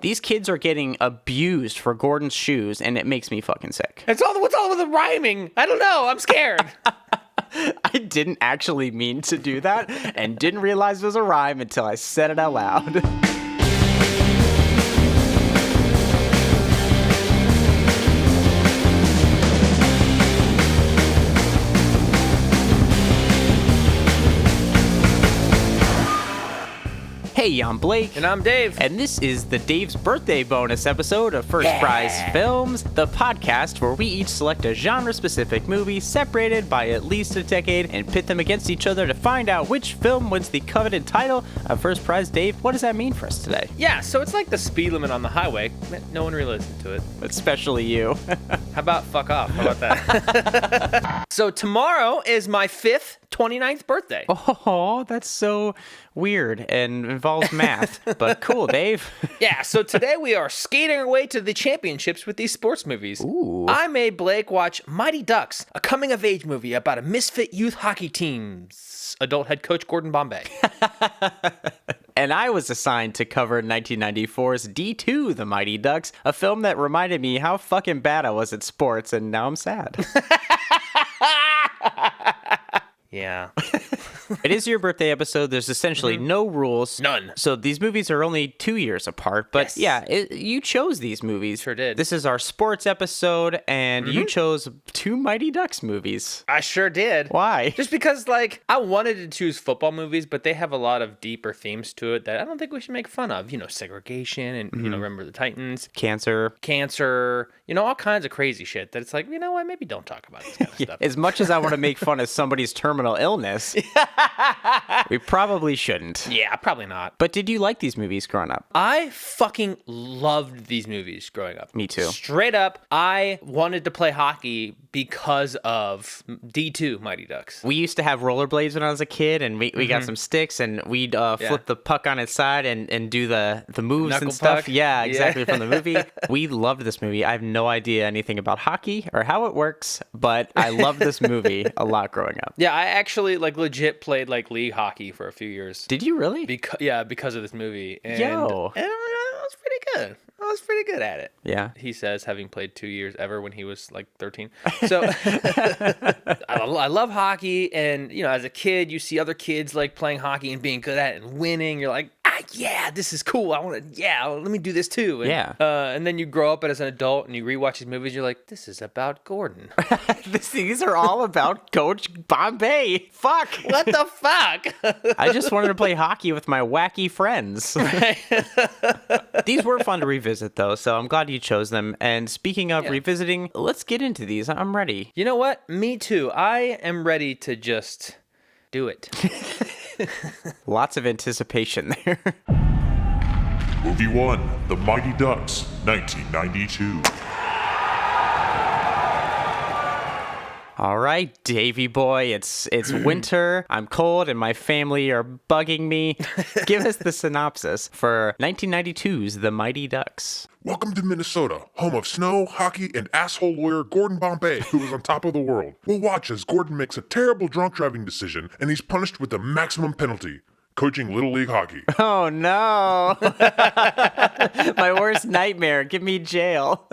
These kids are getting abused for Gordon's shoes, and it makes me fucking sick. What's all with the rhyming? I don't know. I'm scared. I didn't actually mean to do that, and didn't realize it was a rhyme until I said it out loud. Hey, I'm Blake. And I'm Dave. And this is the Dave's Birthday bonus episode of First Prize Films, the podcast where we each select a genre-specific movie separated by at least a decade and pit them against each other to find out which film wins the coveted title of First Prize. Dave, what does that mean for us today? Yeah, so it's like the speed limit on the highway. No one really listened to it. Especially you. How about fuck off? How about that? So tomorrow is my 29th birthday. Oh, that's so weird and involves math, but cool, Dave. Yeah, so today we are skating our way to the championships with these sports movies. Ooh. I made Blake watch Mighty Ducks, a coming-of-age movie about a misfit youth hockey team's adult head coach Gordon Bombay. And I was assigned to cover 1994's D2, The Mighty Ducks, a film that reminded me how fucking bad I was at sports, and now I'm sad. Yeah. It is your birthday episode. There's essentially no rules. None. So these movies are only 2 years apart. But Yes. you chose these movies. Sure did. This is our sports episode, and you chose 2 Mighty Ducks movies. I sure did. Why? Just because, like, I wanted to choose football movies, but they have a lot of deeper themes to it that I don't think we should make fun of. You know, segregation and, you know, Remember the Titans. Cancer, all kinds of crazy shit that it's like, you know what, maybe don't talk about this kind of stuff. As much as I want to make fun of somebody's terminal illness, we probably shouldn't. Yeah, probably not. But did you like these movies growing up? I fucking loved these movies growing up. Me too. Straight up, I wanted to play hockey because of D2 Mighty Ducks. We used to have rollerblades when I was a kid, and we got some sticks, and we'd flip the puck on its side and do the moves Knuckle and stuff. puck? Yeah, exactly, from the movie. We loved this movie. I have no idea anything about hockey or how it works, but I loved this movie a lot growing up. Yeah, I actually, like, legit played, like, league hockey for a few years. Did you really? Because of this movie. And, Yo. and I was pretty good. I was pretty good at it. Yeah. He says, having played 2 years ever when he was like 13. So I love hockey. And, you know, as a kid, you see other kids like playing hockey and being good at it and winning. You're like, yeah, this is cool. Let me do this too. And, Yeah. And then you grow up as an adult and you rewatch these movies. You're like, this is about Gordon. These are all about Coach Bombay. Fuck. What the fuck? I just wanted to play hockey with my wacky friends. These were fun to revisit, though, so I'm glad you chose them. And speaking of revisiting, let's get into these. I'm ready. You know what? Me too. I am ready to just do it. Lots of anticipation there. Movie 1, The Mighty Ducks, 1992. All right, Davey boy, it's winter, I'm cold, and my family are bugging me. Give us the synopsis for 1992's The Mighty Ducks. Welcome to Minnesota, home of snow, hockey, and asshole lawyer Gordon Bombay, who is on top of the world. We'll watch as Gordon makes a terrible drunk driving decision, and he's punished with the maximum penalty, coaching Little League hockey. Oh, no. My worst nightmare. Give me jail.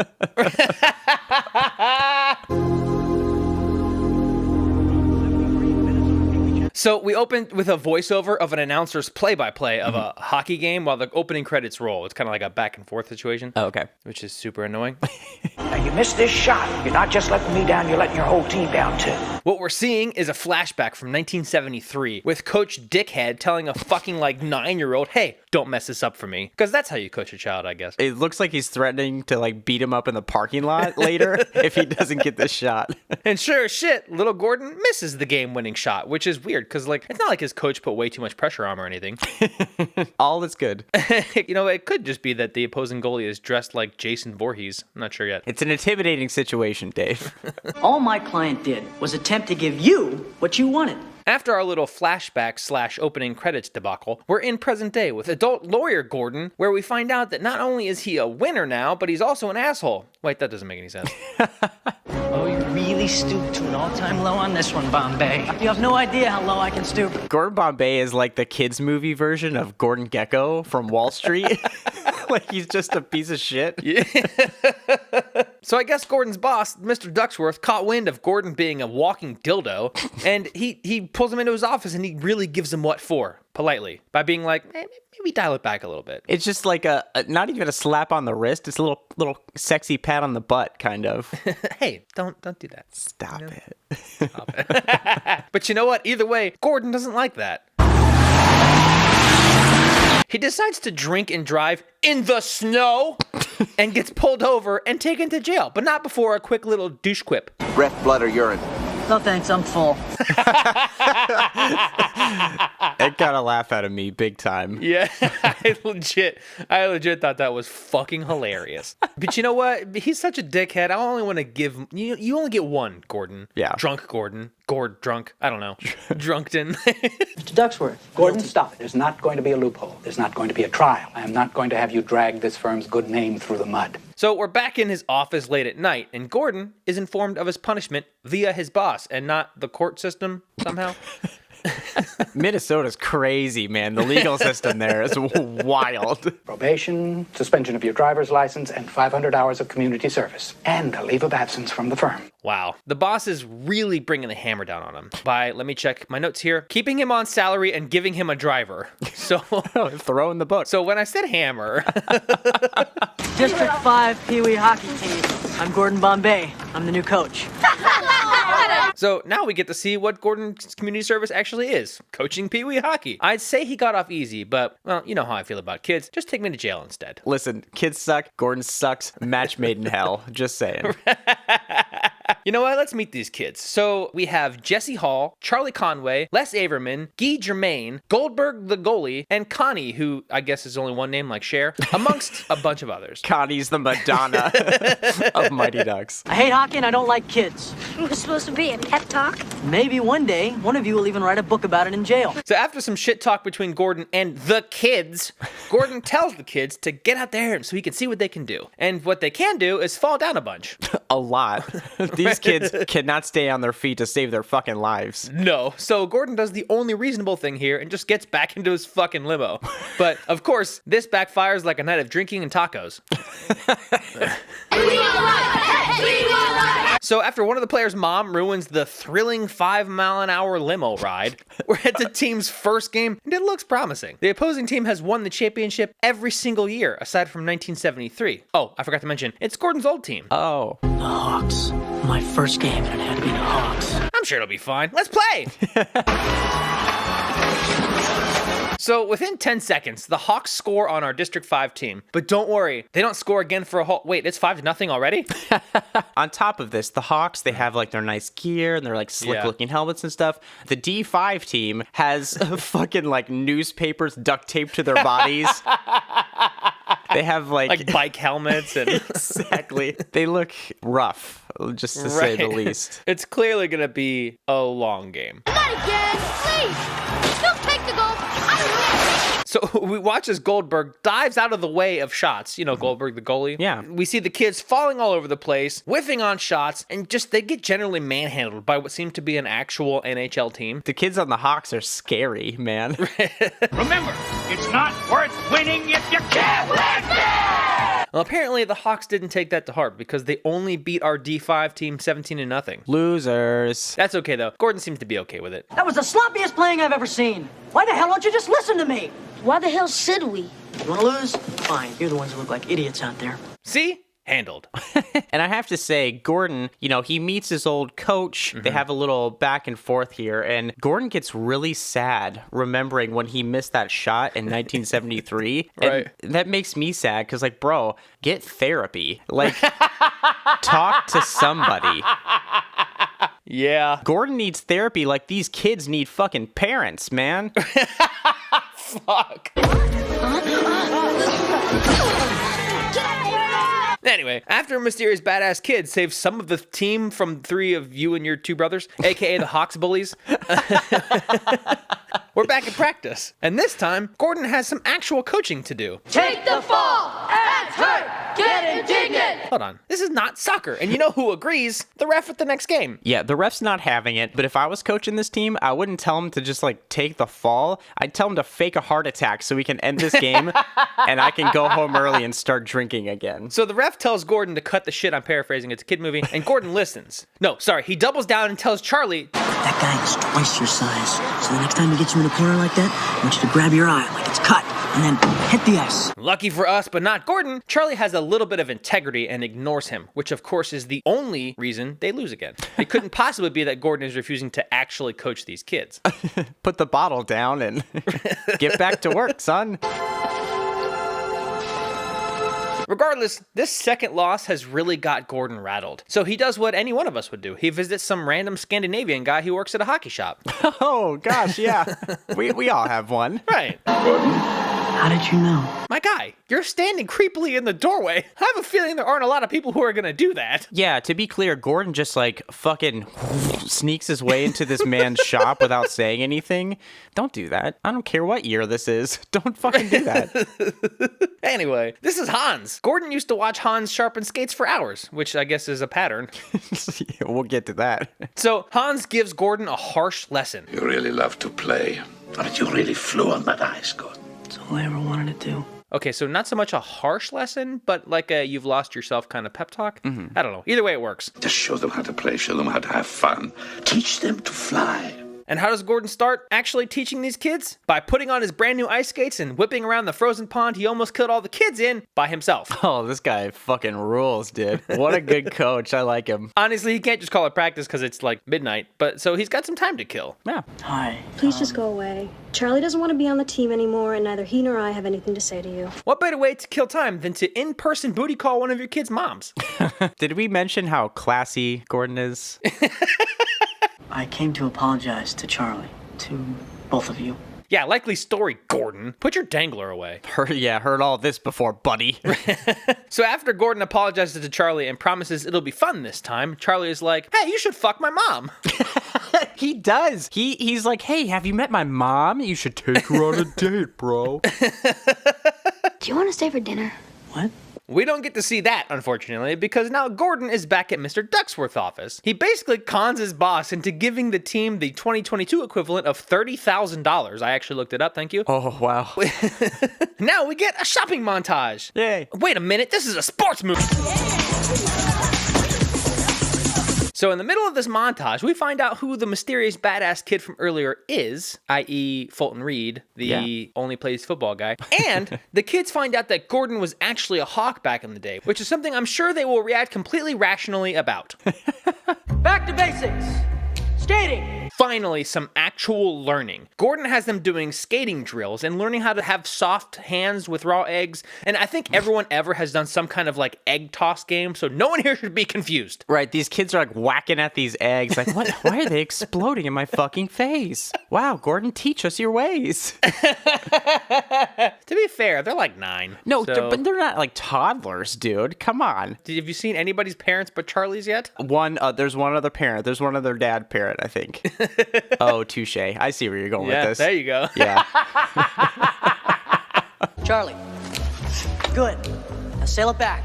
So we opened with a voiceover of an announcer's play-by-play of a hockey game while the opening credits roll. It's kind of like a back-and-forth situation. Oh, okay. Which is super annoying. Now, you missed this shot. You're not just letting me down, you're letting your whole team down, too. What we're seeing is a flashback from 1973 with Coach Dickhead telling a fucking, 9-year-old, hey, don't mess this up for me. Because that's how you coach a child, I guess. It looks like he's threatening to, beat him up in the parking lot later if he doesn't get this shot. And sure as shit, little Gordon misses the game-winning shot, which is weird, because, it's not like his coach put way too much pressure on him or anything. All is good. It could just be that the opposing goalie is dressed like Jason Voorhees. I'm not sure yet. It's an intimidating situation, Dave. All my client did was attempt to give you what you wanted. After our little flashback / opening credits debacle, we're in present day with adult lawyer Gordon, where we find out that not only is he a winner now, but he's also an asshole. Wait, that doesn't make any sense. Oh, you really stooped to an all-time low on this one, Bombay. You have no idea how low I can stoop. Gordon Bombay is like the kids' movie version of Gordon Gekko from Wall Street. Like he's just a piece of shit. Yeah. So I guess Gordon's boss, Mr. Ducksworth, caught wind of Gordon being a walking dildo, and he pulls him into his office, and he really gives him what for, politely, by being like, maybe dial it back a little bit. It's just like a not even a slap on the wrist. It's a little sexy pat on the butt, kind of. Hey, don't do that. Stop it. Stop it. But you know what? Either way, Gordon doesn't like that. He decides to drink and drive in the snow and gets pulled over and taken to jail, but not before a quick little douche quip. Breath, blood, or urine? No thanks, I'm full. It got a laugh out of me big time. Yeah, I legit thought that was fucking hilarious. But you know what? He's such a dickhead. I only want to give him, you only get one, Gordon. Yeah. Drunk Gordon. Drunk. I don't know. Drunkton. Mr. Ducksworth. Gordon, stop it. There's not going to be a loophole. There's not going to be a trial. I am not going to have you drag this firm's good name through the mud. So we're back in his office late at night, and Gordon is informed of his punishment via his boss and not the court system somehow. Minnesota's crazy, man. The legal system there is wild. Probation, suspension of your driver's license, and 500 hours of community service. And a leave of absence from the firm. Wow. The boss is really bringing the hammer down on him by, let me check my notes here, keeping him on salary and giving him a driver. So Throwing the book. So when I said hammer... District 5 Pee Wee hockey team. I'm Gordon Bombay. I'm the new coach. So now we get to see what Gordon's community service actually is, coaching Pee Wee hockey. I'd say he got off easy, but, well, you know how I feel about kids. Just take me to jail instead. Listen, kids suck. Gordon sucks. Match made in hell. Just saying. You know what? Let's meet these kids. So we have Jesse Hall, Charlie Conway, Les Averman, Guy Germain, Goldberg the goalie, and Connie, who I guess is only one name like Cher, amongst a bunch of others. Connie's the Madonna of Mighty Ducks. I hate hockey and I don't like kids. It was supposed to be a pep talk. Maybe one day, one of you will even write a book about it in jail. So after some shit talk between Gordon and the kids, Gordon tells the kids to get out there so he can see what they can do. And what they can do is fall down a bunch. A lot. These kids cannot stay on their feet to save their fucking lives. No. So Gordon does the only reasonable thing here and just gets back into his fucking limo. But, of course, this backfires like a night of drinking and tacos. So after one of the players' mom ruins the thrilling 5-mile-an-hour limo ride, we're at the team's first game, and it looks promising. The opposing team has won the championship every single year, aside from 1973. Oh, I forgot to mention, it's Gordon's old team. Oh. The Hawks. My first game, and it had to be the Hawks. I'm sure it'll be fine. Let's play! So within 10 seconds, the Hawks score on our District 5 team. But don't worry, they don't score again for a whole... Wait, it's 5-0 already? On top of this, the Hawks, they have like their nice gear and their like slick looking helmets and stuff. The D5 team has fucking like newspapers duct taped to their bodies. They have like bike helmets and... Exactly. They look rough, just to say the least. It's clearly going to be a long game. Not again, please. Don't take the goal. So we watch as Goldberg dives out of the way of shots. You know, Goldberg, the goalie. Yeah. We see the kids falling all over the place, whiffing on shots, and just they get generally manhandled by what seems to be an actual NHL team. The kids on the Hawks are scary, man. Remember, it's not worth winning if you can't win. Well, apparently the Hawks didn't take that to heart because they only beat our D5 team 17-0. Losers. That's okay, though. Gordon seems to be okay with it. That was the sloppiest playing I've ever seen. Why the hell don't you just listen to me? Why the hell should we? You want to lose? Fine. You're the ones who look like idiots out there. See? Handled. And I have to say, Gordon, you know, he meets his old coach. They have a little back and forth here, and Gordon gets really sad remembering when he missed that shot in 1973. Right. And that makes me sad because, like, bro, get therapy. Like, talk to somebody. Yeah. Gordon needs therapy like these kids need fucking parents, man. Fuck. Anyway, after a mysterious badass kid saves some of the team from 3 of you and your 2 brothers, aka the Hawks bullies, we're back at practice. And this time, Gordon has some actual coaching to do. Take the fall. That's hurt. Get in indignant! Hold on. This is not soccer. And you know who agrees? The ref at the next game. Yeah, the ref's not having it, but if I was coaching this team, I wouldn't tell him to just, like, take the fall. I'd tell him to fake a heart attack so we can end this game, and I can go home early and start drinking again. So the ref tells Gordon to cut the shit. I'm paraphrasing. It's a kid movie. And Gordon listens. No, sorry. He doubles down and tells Charlie, That guy is twice your size. So the next time he gets you in a corner like that, I want you to grab your eye like it's cut and then hit the ice. lucky for us, but not Gordon, Charlie has a little bit of integrity and ignores him, which of course is the only reason they lose again. It couldn't possibly be that Gordon is refusing to actually coach these kids. Put the bottle down and get back to work, son. Regardless, this second loss has really got Gordon rattled. So he does what any one of us would do. He visits some random Scandinavian guy who works at a hockey shop. Oh, gosh, yeah. we all have one. Right. How did you know? My guy, you're standing creepily in the doorway. I have a feeling there aren't a lot of people who are gonna do that. Yeah, to be clear, Gordon just like fucking sneaks his way into this man's shop without saying anything. Don't do that. I don't care what year this is. Don't fucking do that. Anyway, this is Hans. Gordon used to watch Hans sharpen skates for hours, which I guess is a pattern. Yeah, we'll get to that. So Hans gives Gordon a harsh lesson. You really love to play, but you really flew on that ice, Gordon. That's all I ever wanted to do. Okay, so not so much a harsh lesson, but like a you've lost yourself kind of pep talk. I don't know. Either way, it works. Just show them how to play, show them how to have fun. Teach them to fly. And how does Gordon start actually teaching these kids? By putting on his brand new ice skates and whipping around the frozen pond he almost killed all the kids in by himself. Oh, this guy fucking rules, dude. What a good coach. I like him. Honestly, he can't just call it practice because it's like midnight, but so he's got some time to kill. Yeah. Hi. Please just go away. Charlie doesn't want to be on the team anymore, and neither he nor I have anything to say to you. What better way to kill time than to in-person booty call one of your kids' moms? Did we mention how classy Gordon is? I came to apologize to Charlie. To both of you. Yeah, likely story, Gordon. Put your dangler away. Heard all this before, buddy. So after Gordon apologizes to Charlie and promises it'll be fun this time, Charlie is like, hey, you should fuck my mom. He does. He's like, hey, have you met my mom? You should take her on a date, bro. Do you want to stay for dinner? What? We don't get to see that, unfortunately, because now Gordon is back at Mr. Ducksworth's office. He basically cons his boss into giving the team the 2022 equivalent of $30,000. I actually looked it up, thank you. Oh, wow. Now we get a shopping montage. Yay. Wait a minute, this is a sports movie. So in the middle of this montage, we find out who the mysterious badass kid from earlier is, i.e. Fulton Reed, the only plays football guy. And the kids find out that Gordon was actually a Hawk back in the day, which is something I'm sure they will react completely rationally about. Back to basics. Skating. Finally, some actual learning. Gordon has them doing skating drills and learning how to have soft hands with raw eggs. And I think everyone ever has done some kind of like egg toss game, so no one here should be confused. Right, these kids are like whacking at these eggs. Like, what? Why are they exploding in my fucking face? Wow, Gordon, teach us your ways. To be fair, they're like 9. No, so... but they're not like toddlers, dude. Come on. Have you seen anybody's parents but Charlie's yet? There's one other parent. There's one other dad parent, I think. Oh, touche. I see where you're going with this. There you go. Yeah. Charlie. Good. Now sail it back.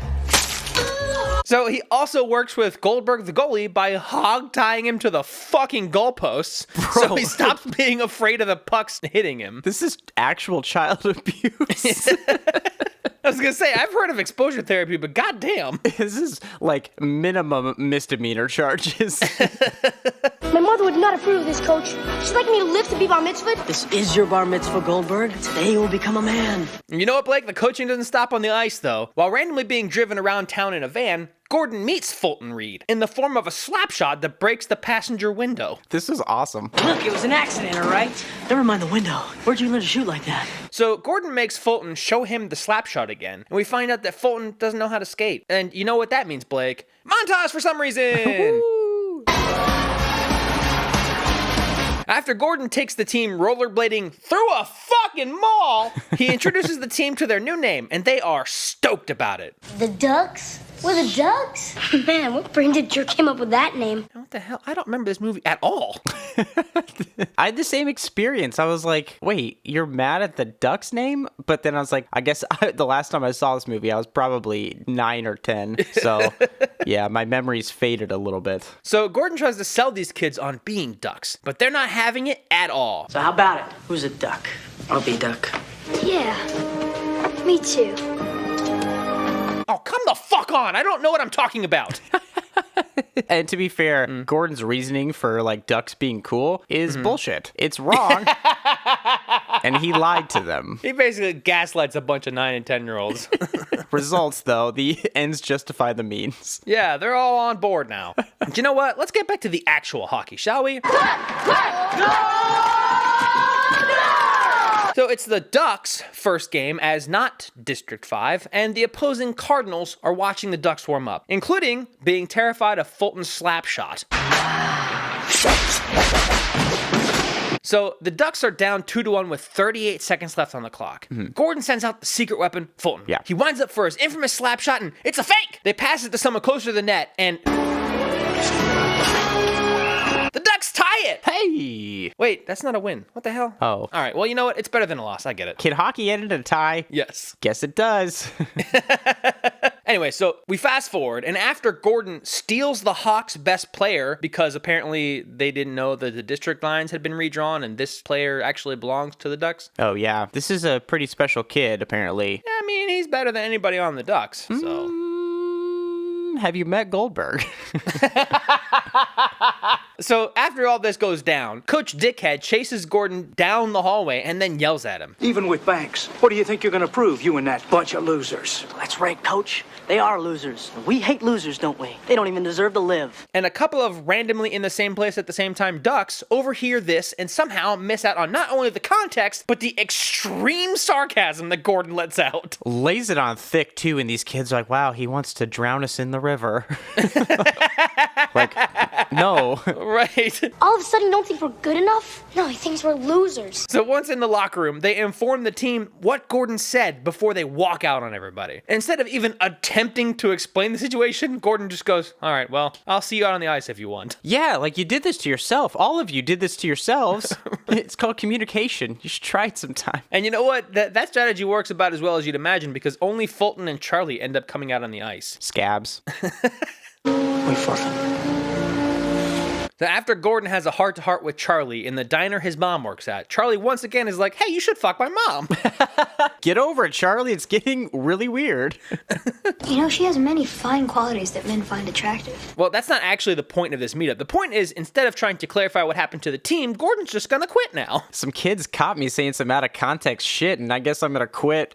So he also works with Goldberg the goalie by hog tying him to the fucking goalposts, so he stops being afraid of the pucks hitting him. This is actual child abuse. I was gonna say, I've heard of exposure therapy, but goddamn. This is like minimum misdemeanor charges. My mother would not approve of this, Coach. She'd like me to live to be bar mitzvahed. This is your bar mitzvah, Goldberg. Today you will become a man. You know what, Blake? The coaching doesn't stop on the ice, though. While randomly being driven around town in a van, Gordon meets Fulton Reed in the form of a slap shot that breaks the passenger window. This is awesome. Look, it was an accident, all right? Never mind the window. Where'd you learn to shoot like that? So Gordon makes Fulton show him the slap shot again, and we find out that Fulton doesn't know how to skate. And you know what that means, Blake? Montage for some reason! After Gordon takes the team rollerblading through a fucking mall, he introduces the team to their new name, and they are stoked about it. The Ducks? We're the Ducks? Man, what brain-dead jerk came up with that name? What the hell? I don't remember this movie at all. I had the same experience. I was like, wait, you're mad at the Ducks name? But then I was like, I guess the last time I saw this movie, I was probably 9 or 10. So, yeah, my memories faded a little bit. So Gordon tries to sell these kids on being ducks, but they're not having it at all. So how about it? Who's a duck? I'll be duck. Yeah, me too. Oh, come the fuck on. I don't know what I'm talking about. And to be fair, Gordon's reasoning for like ducks being cool is bullshit. It's wrong. And he lied to them. He basically gaslights a bunch of 9 and 10-year-olds. Results, though, the ends justify the means. Yeah, they're all on board now. Do you know what? Let's get back to the actual hockey, shall we? So it's the Ducks' first game as not District 5, and the opposing Cardinals are watching the Ducks warm up, including being terrified of Fulton's slap shot. So the Ducks are down 2-1 with 38 seconds left on the clock. Gordon sends out the secret weapon, Fulton. Yeah. He winds up for his infamous slap shot, and it's a fake! They pass it to someone closer to the net, and the Ducks tie it! Hey! Wait, that's not a win. What the hell? Oh. All right, well, you know what? It's better than a loss. I get it. Can hockey end in a tie? Yes. Guess it does. Anyway, so we fast forward, and after Gordon steals the Hawks' best player, because apparently they didn't know that the district lines had been redrawn, and this player actually belongs to the Ducks. Oh, yeah. This is a pretty special kid, apparently. I mean, he's better than anybody on the Ducks, so... Have you met Goldberg? So after all this goes down, Coach Dickhead chases Gordon down the hallway and then yells at him. Even with Banks, what do you think you're going to prove, you and that bunch of losers? That's right, Coach. They are losers. We hate losers, don't we? They don't even deserve to live. And a couple of randomly in the same place at the same time Ducks overhear this and somehow miss out on not only the context, but the extreme sarcasm that Gordon lets out. Lays it on thick, too, and these kids are like, wow, he wants to drown us in the river. Like, no. Right. All of a sudden, you don't think we're good enough? No, he thinks we're losers. So once in the locker room, they inform the team what Gordon said before they walk out on everybody. Instead of even attempting to explain the situation, Gordon just goes, all right, well, I'll see you out on the ice if you want. Yeah, like you did this to yourself. All of you did this to yourselves. It's called communication. You should try it sometime. And you know what? That strategy works about as well as you'd imagine because only Fulton and Charlie end up coming out on the ice. Scabs. We forfeit. So after Gordon has a heart-to-heart with Charlie in the diner his mom works at, Charlie once again is like, hey, you should fuck my mom. Get over it, Charlie. It's getting really weird. You know, she has many fine qualities that men find attractive. Well, that's not actually the point of this meetup. The point is, instead of trying to clarify what happened to the team, Gordon's just gonna quit now. Some kids caught me saying some out-of-context shit, and I guess I'm gonna quit.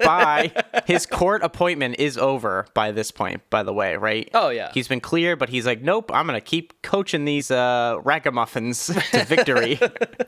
Bye. His court appointment is over by this point, by the way, right? Oh, yeah. He's been clear, but he's like, nope, I'm gonna keep coaching these ragamuffins to victory.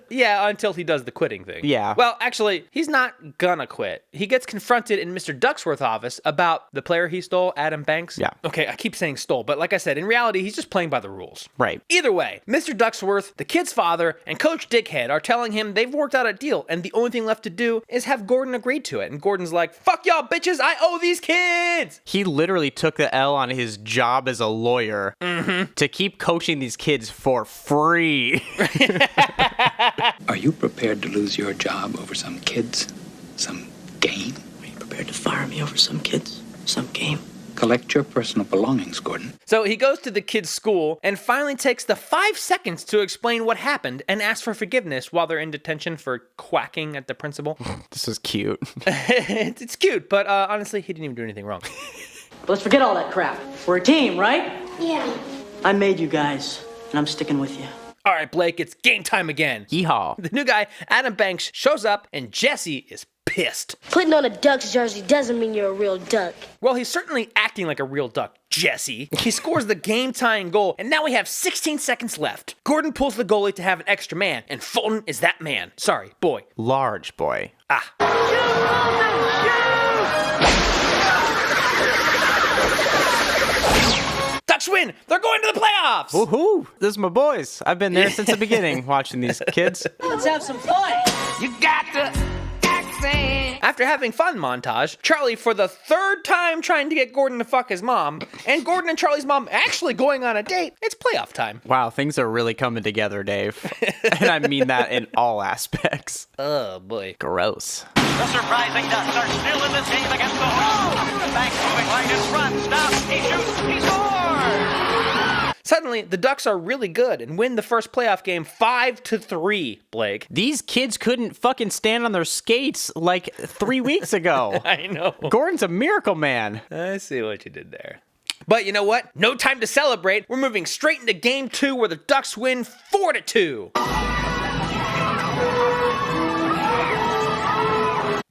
Yeah, until he does the quitting thing. Yeah. Well, actually, he's not gonna quit. He gets confronted in Mr. Ducksworth's office about the player he stole, Adam Banks. Yeah. Okay, I keep saying stole, but like I said, in reality, he's just playing by the rules. Right. Either way, Mr. Ducksworth, the kid's father, and Coach Dickhead are telling him they've worked out a deal, and the only thing left to do is have Gordon agree to it. And Gordon's like, fuck y'all bitches, I owe these kids! He literally took the L on his job as a lawyer to keep coaching these kids for free. Are you prepared to lose your job over some kids? Some game? Are you prepared to fire me over some kids? Some game? Collect your personal belongings, Gordon. So he goes to the kid's school and finally takes the 5 seconds to explain what happened and asks for forgiveness while they're in detention for quacking at the principal. This is cute. It's cute, but honestly, he didn't even do anything wrong. Let's forget all that crap. We're a team, right? Yeah. I made you guys, and I'm sticking with you. All right, Blake, it's game time again. Yeehaw. The new guy, Adam Banks, shows up and Jesse is pissed. Putting on a Ducks jersey doesn't mean you're a real duck. Well, he's certainly acting like a real duck, Jesse. He scores the game-tying goal, and now we have 16 seconds left. Gordon pulls the goalie to have an extra man, and Fulton is that man. Sorry, boy. Large boy. Ducks win! They're going to the playoffs! Woohoo! This is my boys. I've been there since the beginning watching these kids. Let's have some fun. You got to act After having fun montage, Charlie for the third time trying to get Gordon to fuck his mom, and Gordon and Charlie's mom actually going on a date, it's playoff time. Wow, things are really coming together, Dave. And I mean that in all aspects. Oh, boy. Gross. The surprising Ducks are still in this game against the Hawks. Banks moving right in front. Stops. He shoots. He scores! Suddenly, the Ducks are really good and win the first playoff game 5-3, Blake. These kids couldn't fucking stand on their skates like 3 weeks ago. I know. Gordon's a miracle man. I see what you did there. But you know what? No time to celebrate. We're moving straight into game 2 where the Ducks win 4-2.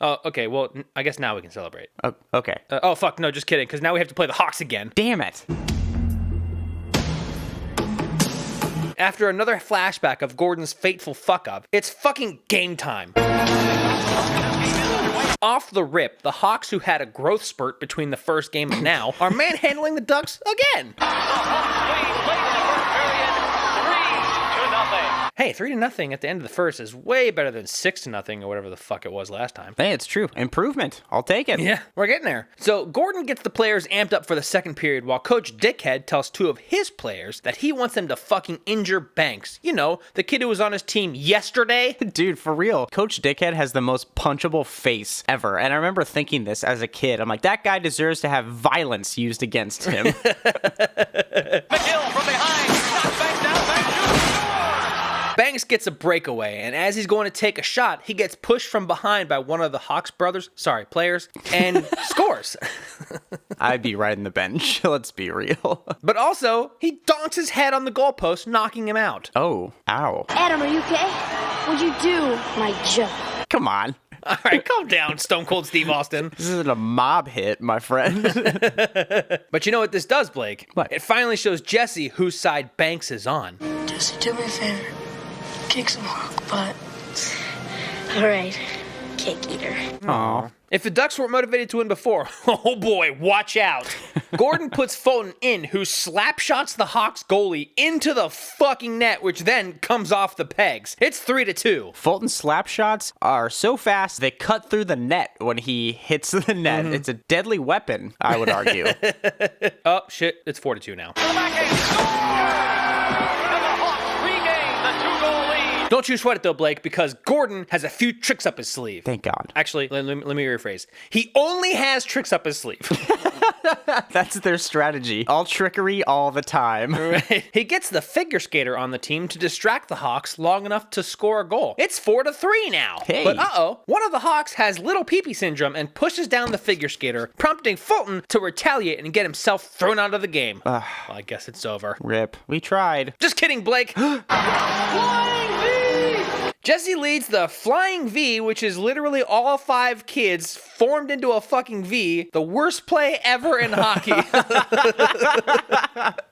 Oh, okay, well, I guess now we can celebrate. Oh, okay. Oh, fuck, no, just kidding, because now we have to play the Hawks again. Damn it. After another flashback of Gordon's fateful fuck-up, it's fucking game time. Off the rip, the Hawks, who had a growth spurt between the first game and now, are manhandling the Ducks again. Hey, 3-0 at the end of the first is way better than 6-0 or whatever the fuck it was last time. Hey, it's true. Improvement. I'll take it. Yeah, we're getting there. So Gordon gets the players amped up for the second period while Coach Dickhead tells 2 of his players that he wants them to fucking injure Banks. You know, the kid who was on his team yesterday. Dude, for real. Coach Dickhead has the most punchable face ever. And I remember thinking this as a kid. I'm like, that guy deserves to have violence used against him. McGill from behind. Stops Banks down. Banks shoots. Banks gets a breakaway, and as he's going to take a shot, he gets pushed from behind by one of the Hawks players, and scores. I'd be riding the bench, let's be real. But also, he donks his head on the goalpost, knocking him out. Oh, ow. Adam, are you okay? What'd you do? My joke. Come on. All right, calm down, Stone Cold Steve Austin. This isn't a mob hit, my friend. But you know what this does, Blake? What? It finally shows Jesse whose side Banks is on. Jesse, do me a favor. Kick some hawk butt. All right, cake eater. Aw. If the Ducks weren't motivated to win before, oh boy, watch out. Gordon puts Fulton in, who slap shots the Hawks goalie into the fucking net, which then comes off the pegs. It's 3-2. Fulton's slap shots are so fast, they cut through the net when he hits the net. Mm-hmm. It's a deadly weapon, I would argue. Oh, shit, it's 4-2 now. Don't you sweat it though, Blake, because Gordon has a few tricks up his sleeve. Thank God. Actually, let me rephrase. He only has tricks up his sleeve. That's their strategy. All trickery all the time. Right. He gets the figure skater on the team to distract the Hawks long enough to score a goal. It's 4-3 now. Hey. But one of the Hawks has little pee-pee syndrome and pushes down the figure skater, prompting Fulton to retaliate and get himself thrown out of the game. Well, I guess it's over. Rip. We tried. Just kidding, Blake. Flying V! Jesse leads the Flying V, which is literally all 5 kids formed into a fucking V, the worst play ever in hockey.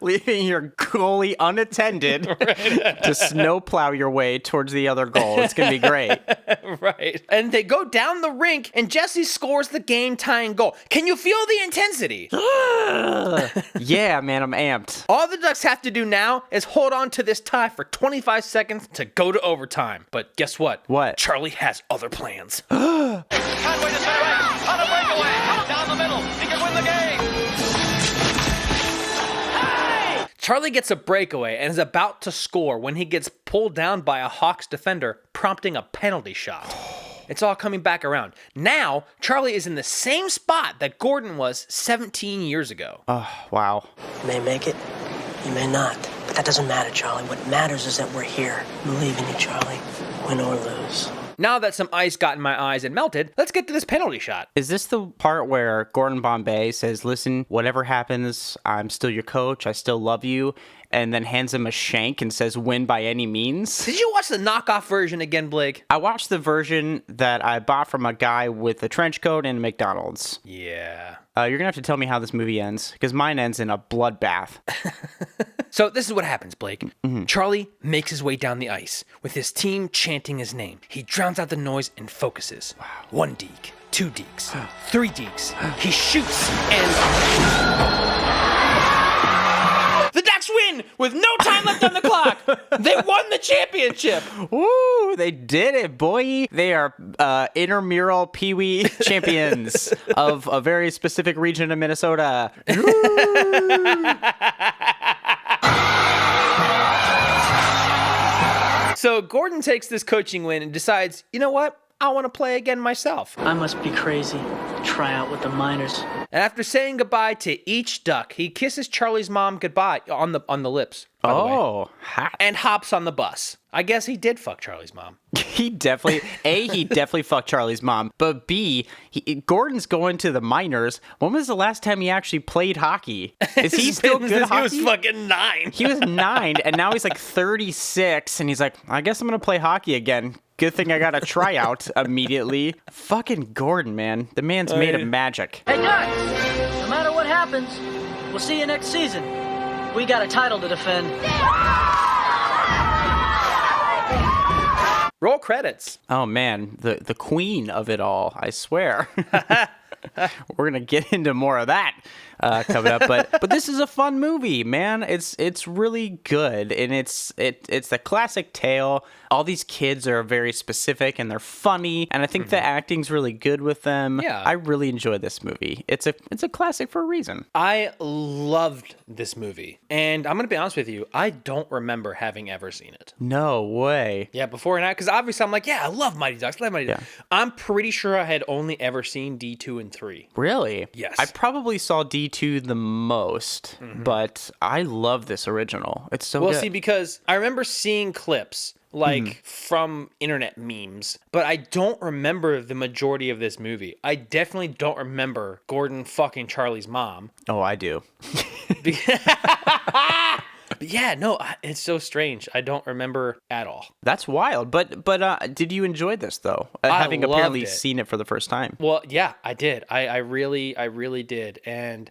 Leaving your goalie unattended to snowplow your way towards the other goal. It's going to be great. Right. And they go down the rink, and Jesse scores the game-tying goal. Can you feel the intensity? Yeah, man, I'm amped. All the Ducks have to do now is hold on to this tie for 25 seconds to go to overtime. But guess what? What? Charlie has other plans. Conway to center ice. On a breakaway. Down the middle. He can win the game. Hey! Charlie gets a breakaway and is about to score when he gets pulled down by a Hawks defender, prompting a penalty shot. It's all coming back around. Now, Charlie is in the same spot that Gordon was 17 years ago. Oh, wow. You may make it, you may not. But that doesn't matter, Charlie. What matters is that we're here. Believe in you, Charlie. Win or lose. Now that some ice got in my eyes and melted, let's get to this penalty shot. Is this the part where Gordon Bombay says, listen, whatever happens, I'm still your coach, I still love you, and then hands him a shank and says, win by any means? Did you watch the knockoff version again, Blake? I watched the version that I bought from a guy with a trench coat and McDonald's. Yeah. You're going to have to tell me how this movie ends, because mine ends in a bloodbath. So this is what happens, Blake. Mm-hmm. Charlie makes his way down the ice, with his team chanting his name. He drowns out the noise and focuses. Wow. 1 deke, 2 dekes, 3 dekes. He shoots and... The Ducks win with no time left on the clock. They won the championship. Woo! They did it, boy. They are intramural Pee-wee champions of a very specific region of Minnesota. So Gordon takes this coaching win and decides, you know what? I want to play again myself. I must be crazy. Try out with the minors. And after saying goodbye to each duck, he kisses Charlie's mom goodbye on the lips. By the way, and hops on the bus. I guess he did fuck Charlie's mom. He definitely fucked Charlie's mom. But B, Gordon's going to the minors. When was the last time he actually played hockey? Is he still good at hockey? He was fucking 9. He was 9, and now he's like 36, and he's like, I guess I'm gonna play hockey again. Good thing I got a tryout immediately. Fucking Gordon, man. The man's made of magic. Hey, Ducks! No matter what happens, we'll see you next season. We got a title to defend. Roll credits. Oh, man. The queen of it all, I swear. We're going to get into more of that coming up. But this is a fun movie, man. It's really good. And it's the classic tale. All these kids are very specific and they're funny. And I think the acting's really good with them. Yeah. I really enjoyed this movie. It's a classic for a reason. I loved this movie. And I'm going to be honest with you. I don't remember having ever seen it. No way. Yeah, before and after. Because obviously I'm like, yeah, I love Mighty Ducks. Ducks. I'm pretty sure I had only ever seen D2 and 3. Really? Yes. I probably saw D2 the most, but I love this original. It's so good. Well, see, because I remember seeing clips like from internet memes, but I don't remember the majority of this movie. I definitely don't remember Gordon fucking Charlie's mom. Oh, I do. But yeah, no, it's so strange. I don't remember at all. That's wild. But did you enjoy this though? Having apparently seen it for the first time. Well, yeah, I did. I really did. And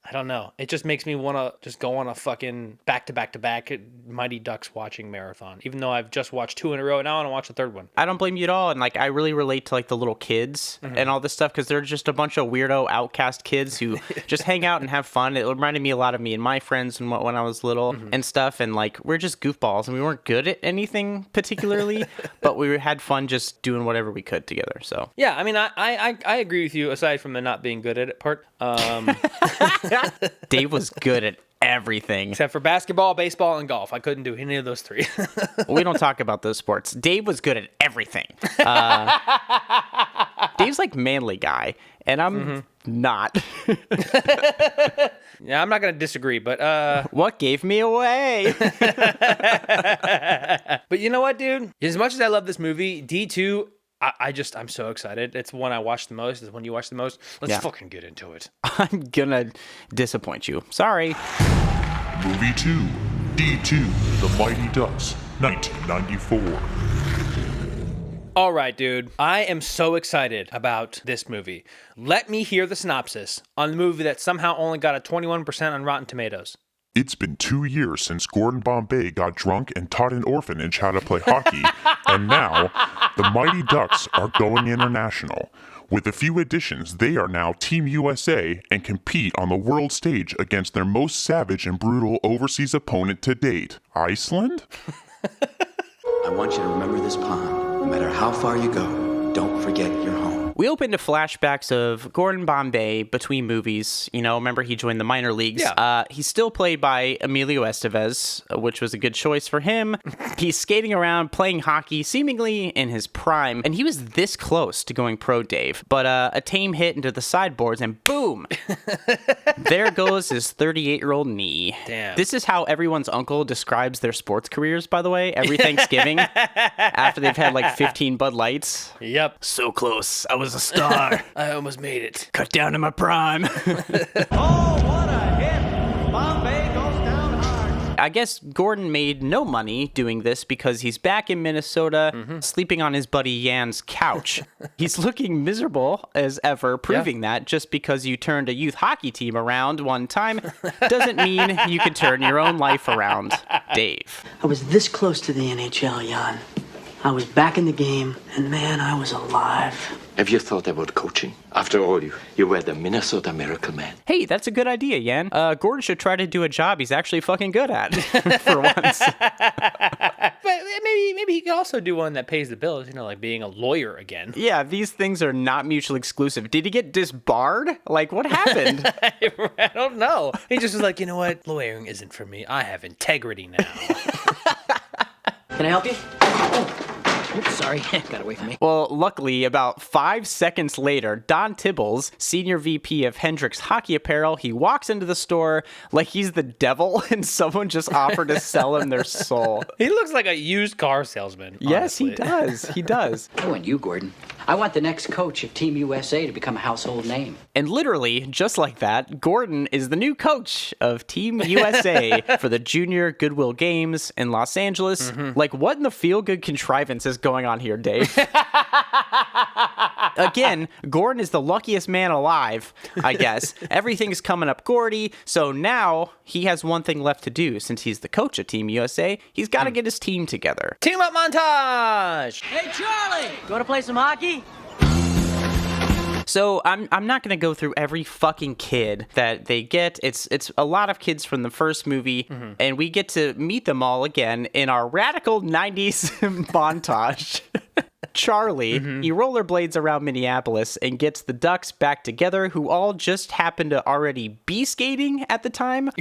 I don't know. It just makes me want to just go on a fucking back-to-back Mighty Ducks watching marathon. Even though I've just watched 2 in a row, and now I want to watch the third one. I don't blame you at all. And like, I really relate to like the little kids and all this stuff because they're just a bunch of weirdo outcast kids who just hang out and have fun. It reminded me a lot of me and my friends when I was little and stuff. And like, we're just goofballs and we weren't good at anything particularly, but we had fun just doing whatever we could together. So yeah, I mean, I agree with you aside from the not being good at it part. Dave was good at everything. Except for basketball, baseball, and golf. I couldn't do any of those 3. We don't talk about those sports. Dave was good at everything. Dave's like manly guy, and I'm not. Yeah, I'm not going to disagree, but... What gave me away? But you know what, dude? As much as I love this movie, D2... I'm so excited. It's the one I watch the most. It's the one you watch the most. Let's fucking get into it. I'm gonna disappoint you. Sorry. Movie 2, D2, The Mighty Ducks, 1994. All right, dude. I am so excited about this movie. Let me hear the synopsis on the movie that somehow only got a 21% on Rotten Tomatoes. It's been 2 years since Gordon Bombay got drunk and taught an orphanage how to play hockey, and now the Mighty Ducks are going international. With a few additions, they are now Team USA and compete on the world stage against their most savage and brutal overseas opponent to date, Iceland? I want you to remember this pond. No matter how far you go, don't forget your home. We open to flashbacks of Gordon Bombay between movies. You know, remember he joined the minor leagues. Yeah. He's still played by Emilio Estevez, which was a good choice for him. He's skating around, playing hockey, seemingly in his prime. And he was this close to going pro, Dave. But a tame hit into the sideboards and boom! There goes his 38-year-old knee. Damn. This is how everyone's uncle describes their sports careers, by the way, every Thanksgiving. After they've had like 15 Bud Lights. Yep. So close. I was a star. I almost made it. Cut down to my prime. Oh, what a hit! Bombay goes down hard. I guess Gordon made no money doing this because he's back in Minnesota, sleeping on his buddy Jan's couch. He's looking miserable as ever, proving that just because you turned a youth hockey team around one time doesn't mean you can turn your own life around. Dave. I was this close to the NHL, Jan. I was back in the game, and man, I was alive. Have you thought about coaching? After all, you were the Minnesota Miracle Man. Hey, that's a good idea, Yan. Gordon should try to do a job he's actually fucking good at, for once. But maybe he could also do one that pays the bills, like being a lawyer again. Yeah, these things are not mutually exclusive. Did he get disbarred? Like, what happened? I don't know. He just was like, you know what? Lawyering isn't for me. I have integrity now. Can I help you? Oops, sorry. Got away from me. Well, luckily, about 5 seconds later, Don Tibbles, senior VP of Hendricks Hockey Apparel, he walks into the store like he's the devil and someone just offered to sell him their soul. He looks like a used car salesman. Yes, honestly. he does. He does. I want you, Gordon. I want the next coach of Team USA to become a household name. And literally, just like that, Gordon is the new coach of Team USA for the Junior Goodwill Games in Los Angeles. Like, what in the feel-good contrivance is going on here, Dave? Again, Gordon is the luckiest man alive, I guess. Everything's coming up Gordy, so now he has one thing left to do. Since he's the coach of Team USA, he's got to get his team together. Team up montage! Hey, Charlie! You want to play some hockey? So I'm not going to go through every fucking kid that they get. It's a lot of kids from the first movie, and we get to meet them all again in our radical 90s montage. Charlie, he rollerblades around Minneapolis and gets the Ducks back together, who all just happen to already be skating at the time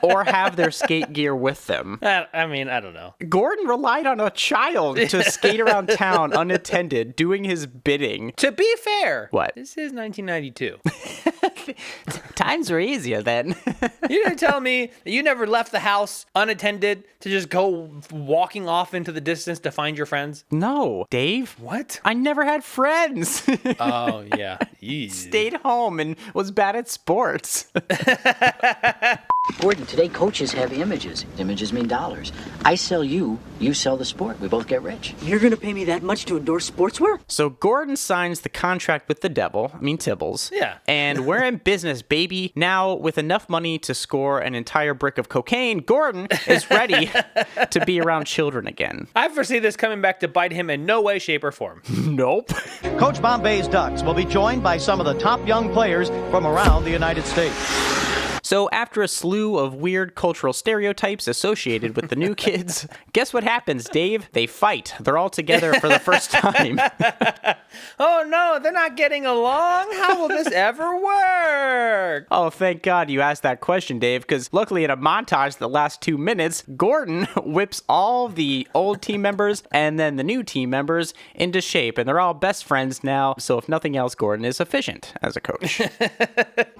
or have their skate gear with them. I mean, I don't know. Gordon relied on a child to skate around town unattended, doing his bidding. To be fair, what? This is 1992. Times were easier then. You're going to tell me that you never left the house unattended to just go walking off into the distance to find your friends? No, Dave. What? I never had friends. Oh, yeah. Stayed home and was bad at sports. Gordon, today coaches have images. Images mean dollars. I sell you, you sell the sport. We both get rich. You're going to pay me that much to endorse sportswear? So Gordon signs the contract with the devil, Tibbles. Yeah. And we're in business, baby. Now, with enough money to score an entire brick of cocaine, Gordon is ready to be around children again. I foresee this coming back to bite him in no way, shape, or form. Nope. Coach Bombay's Ducks will be joined by some of the top young players from around the United States. So after a slew of weird cultural stereotypes associated with the new kids, guess what happens, Dave? They fight. They're all together for the first time. Oh no, they're not getting along? How will this ever work? Oh, thank God you asked that question, Dave, because luckily in a montage that lasts 2 minutes, Gordon whips all the old team members and then the new team members into shape, and they're all best friends now, so if nothing else, Gordon is efficient as a coach.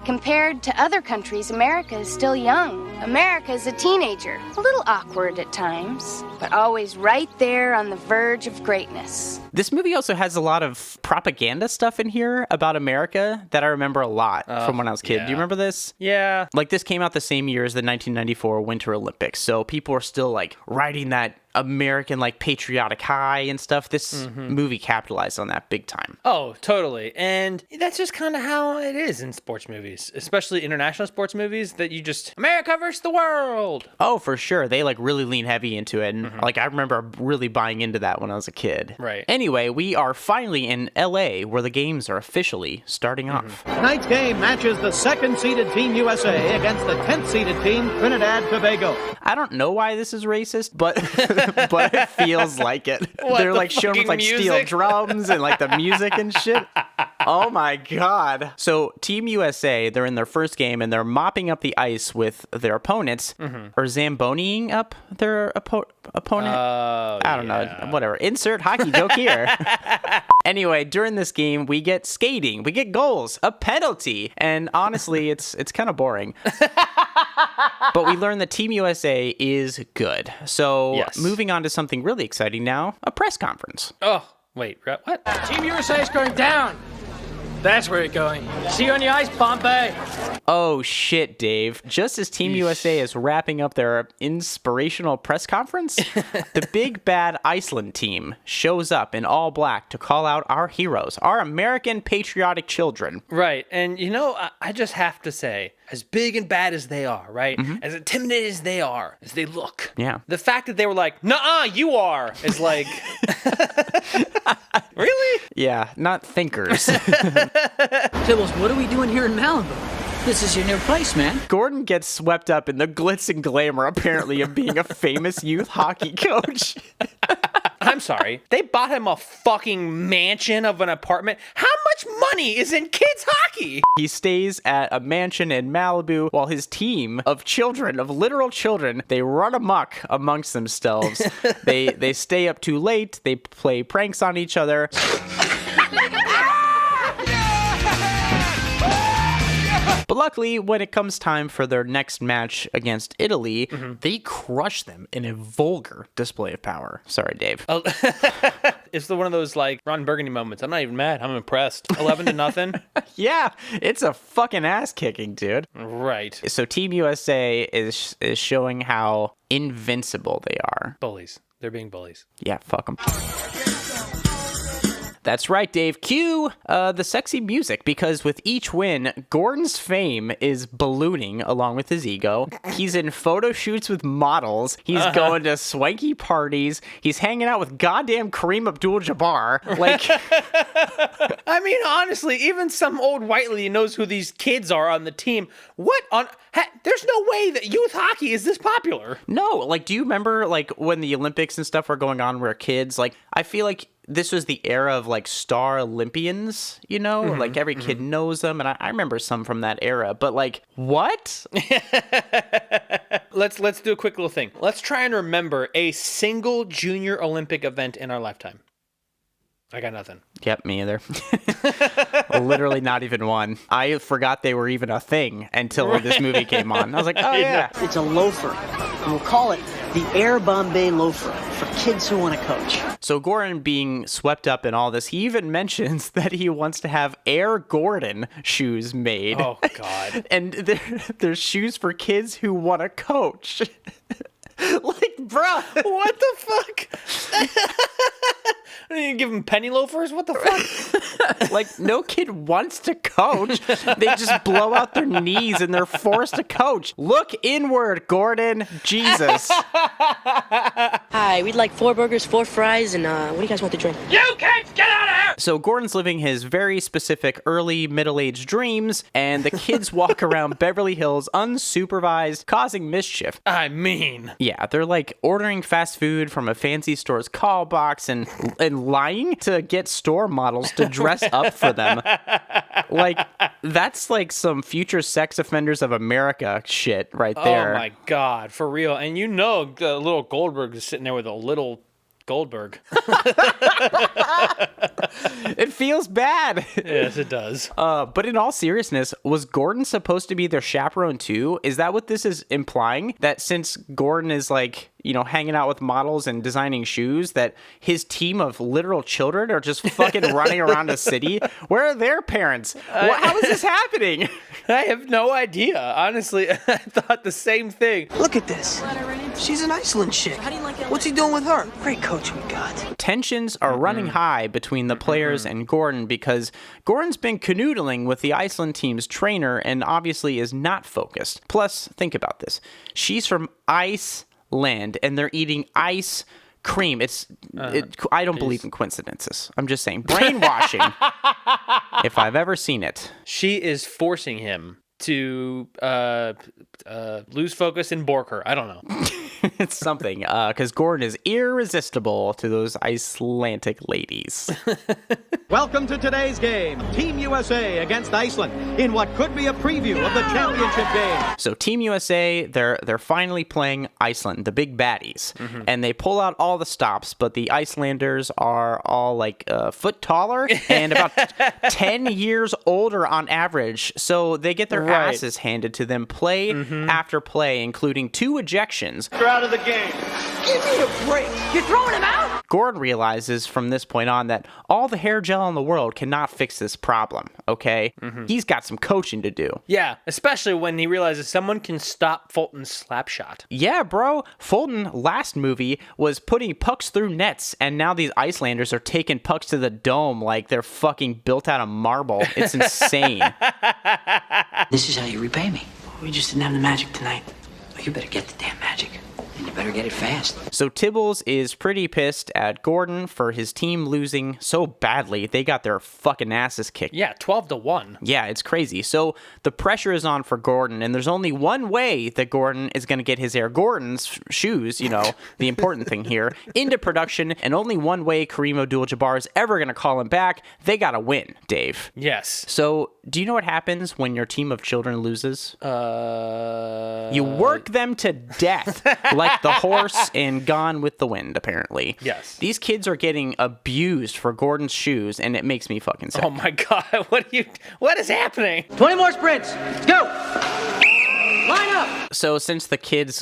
Compared to other countries, America is still young. America is a teenager, a little awkward at times, but always right there on the verge of greatness. This movie also has a lot of propaganda stuff in here about America that I remember a lot from when I was a kid. Yeah. Do you remember this? Yeah. Like, this came out the same year as the 1994 Winter Olympics, so people are still, like, riding that American, like, patriotic high and stuff. This movie capitalized on that big time. Oh, totally. And that's just kind of how it is in sports movies, especially international sports movies, that you just, America versus the world. Oh, for sure. They, like, really lean heavy into it. And, like, I remember really buying into that when I was a kid. Right. Anyway, we are finally in LA, where the games are officially starting off. Tonight's game matches the second-seeded Team USA against the 10th-seeded Team Trinidad Tobago. I don't know why this is racist, but but it feels like it. They're like shown with like steel drums and like the music and shit. Oh my God. So Team USA, they're in their first game and they're mopping up the ice with their opponents or Zamboniing up their opponent. I don't know. Whatever. Insert hockey joke here. Anyway, during this game, we get skating, we get goals, a penalty, and honestly, it's kind of boring. But we learn that Team USA is good. So moving on to something really exciting now, a press conference. Oh, wait, what? Team USA is going down. That's where you're going. See you on the ice, Bombay. Oh shit, Dave. Just as Team USA is wrapping up their inspirational press conference, the big bad Iceland team shows up in all black to call out our heroes, our American patriotic children. Right. And, you know, I just have to say, as big and bad as they are, right? As intimidating as they are, as they look. Yeah. The fact that they were like, nuh-uh, you are, is like... Really? Yeah, not thinkers. Tibbles, what are we doing here in Malibu? This is your new place, man. Gordon gets swept up in the glitz and glamour, apparently, of being a famous youth hockey coach. I'm sorry. They bought him a fucking mansion of an apartment. How much money is in kids hockey? He stays at a mansion in Malibu while his team of children, of literal children, they run amok amongst themselves. They stay up too late. They play pranks on each other. But luckily, when it comes time for their next match against Italy, they crush them in a vulgar display of power. Sorry, Dave. Oh, it's one of those, like, Ron Burgundy moments. I'm not even mad. I'm impressed. 11-0. Yeah, it's a fucking ass-kicking, dude. Right. So Team USA is showing how invincible they are. Bullies. They're being bullies. Yeah, fuck them. That's right, Dave. Cue the sexy music, because with each win, Gordon's fame is ballooning along with his ego. He's in photo shoots with models. He's going to swanky parties. He's hanging out with goddamn Kareem Abdul-Jabbar. Like, I mean, honestly, even some old white lady knows who these kids are on the team. What on... There's no way that youth hockey is this popular. No, like, do you remember, like, when the Olympics and stuff were going on where kids, like, I feel like this was the era of, like, star Olympians, you know? Like, every kid knows them, and I remember some from that era, but, like, what? Let's do a quick little thing. Let's try and remember a single junior Olympic event in our lifetime. I got nothing. Yep, me either. Literally not even one. I forgot they were even a thing until this movie came on. I was like, oh, yeah. It's a loafer, and we'll call it the Air Bombay Loafer for kids who want to coach. So Gordon being swept up in all this, he even mentions that he wants to have Air Gordon shoes made. Oh, God. And they're shoes for kids who want to coach. Like, bruh, what the fuck? I didn't give them penny loafers? What the fuck? Like, no kid wants to coach. They just blow out their knees and they're forced to coach. Look inward, Gordon. Jesus. Hi, we'd like 4 burgers, 4 fries, and what do you guys want to drink? You kids, get out of here! So Gordon's living his very specific early middle-aged dreams, and the kids walk around Beverly Hills unsupervised, causing mischief. I mean... Yeah, they're like ordering fast food from a fancy store's call box and lying to get store models to dress up for them. Like, that's like some future sex offenders of America shit right there. Oh my God, for real. And you know the little Goldberg is sitting there with a little Goldberg. It feels bad. Yes, it does. But in all seriousness, was Gordon supposed to be their chaperone too? Is that what this is implying? That since Gordon is like, you know, hanging out with models and designing shoes, that his team of literal children are just fucking running around a city? Where are their parents? How is this happening? I have no idea. Honestly, I thought the same thing. Look at this. She's an Iceland chick. What's he doing with her? Great coach we got. Tensions are running high between the players and Gordon because Gordon's been canoodling with the Iceland team's trainer and obviously is not focused. Plus, think about this. She's from Iceland and they're eating ice cream. I don't believe in coincidences. I'm just saying brainwashing if I've ever seen it. She is forcing him to lose focus and bork her. I don't know. It's something, because Gordon is irresistible to those Icelandic ladies. Welcome to today's game. Team USA against Iceland in what could be a preview of the championship game. So Team USA, they're finally playing Iceland, the big baddies. And they pull out all the stops, but the Icelanders are all like a foot taller and about 10 years older on average. So they get their asses handed to them play after play, including 2 ejections. You're out of the game. Give me a break. You're throwing him out? Gordon realizes from this point on that all the hair gel in the world cannot fix this problem, okay? He's got some coaching to do. Yeah, especially when he realizes someone can stop Fulton's slap shot. Yeah, bro. Fulton, last movie, was putting pucks through nets, and now these Icelanders are taking pucks to the dome like they're fucking built out of marble. It's insane. This is how you repay me. We just didn't have the magic tonight. Well, you better get the damn magic. And you better get it fast. So Tibbles is pretty pissed at Gordon for his team losing so badly. They got their fucking asses kicked. Yeah, 12-1. Yeah, it's crazy. So the pressure is on for Gordon, and there's only one way that Gordon is going to get his Air Gordon's shoes, you know, the important thing here, into production, and only one way Kareem Abdul-Jabbar is ever going to call him back. They got to win, Dave. Yes. So do you know what happens when your team of children loses? You work them to death, like the horse in Gone with the Wind, apparently. Yes. These kids are getting abused for Gordon's shoes, and it makes me fucking sick. Oh my God, what is happening? 20 more sprints. Go! Line up! So since the kids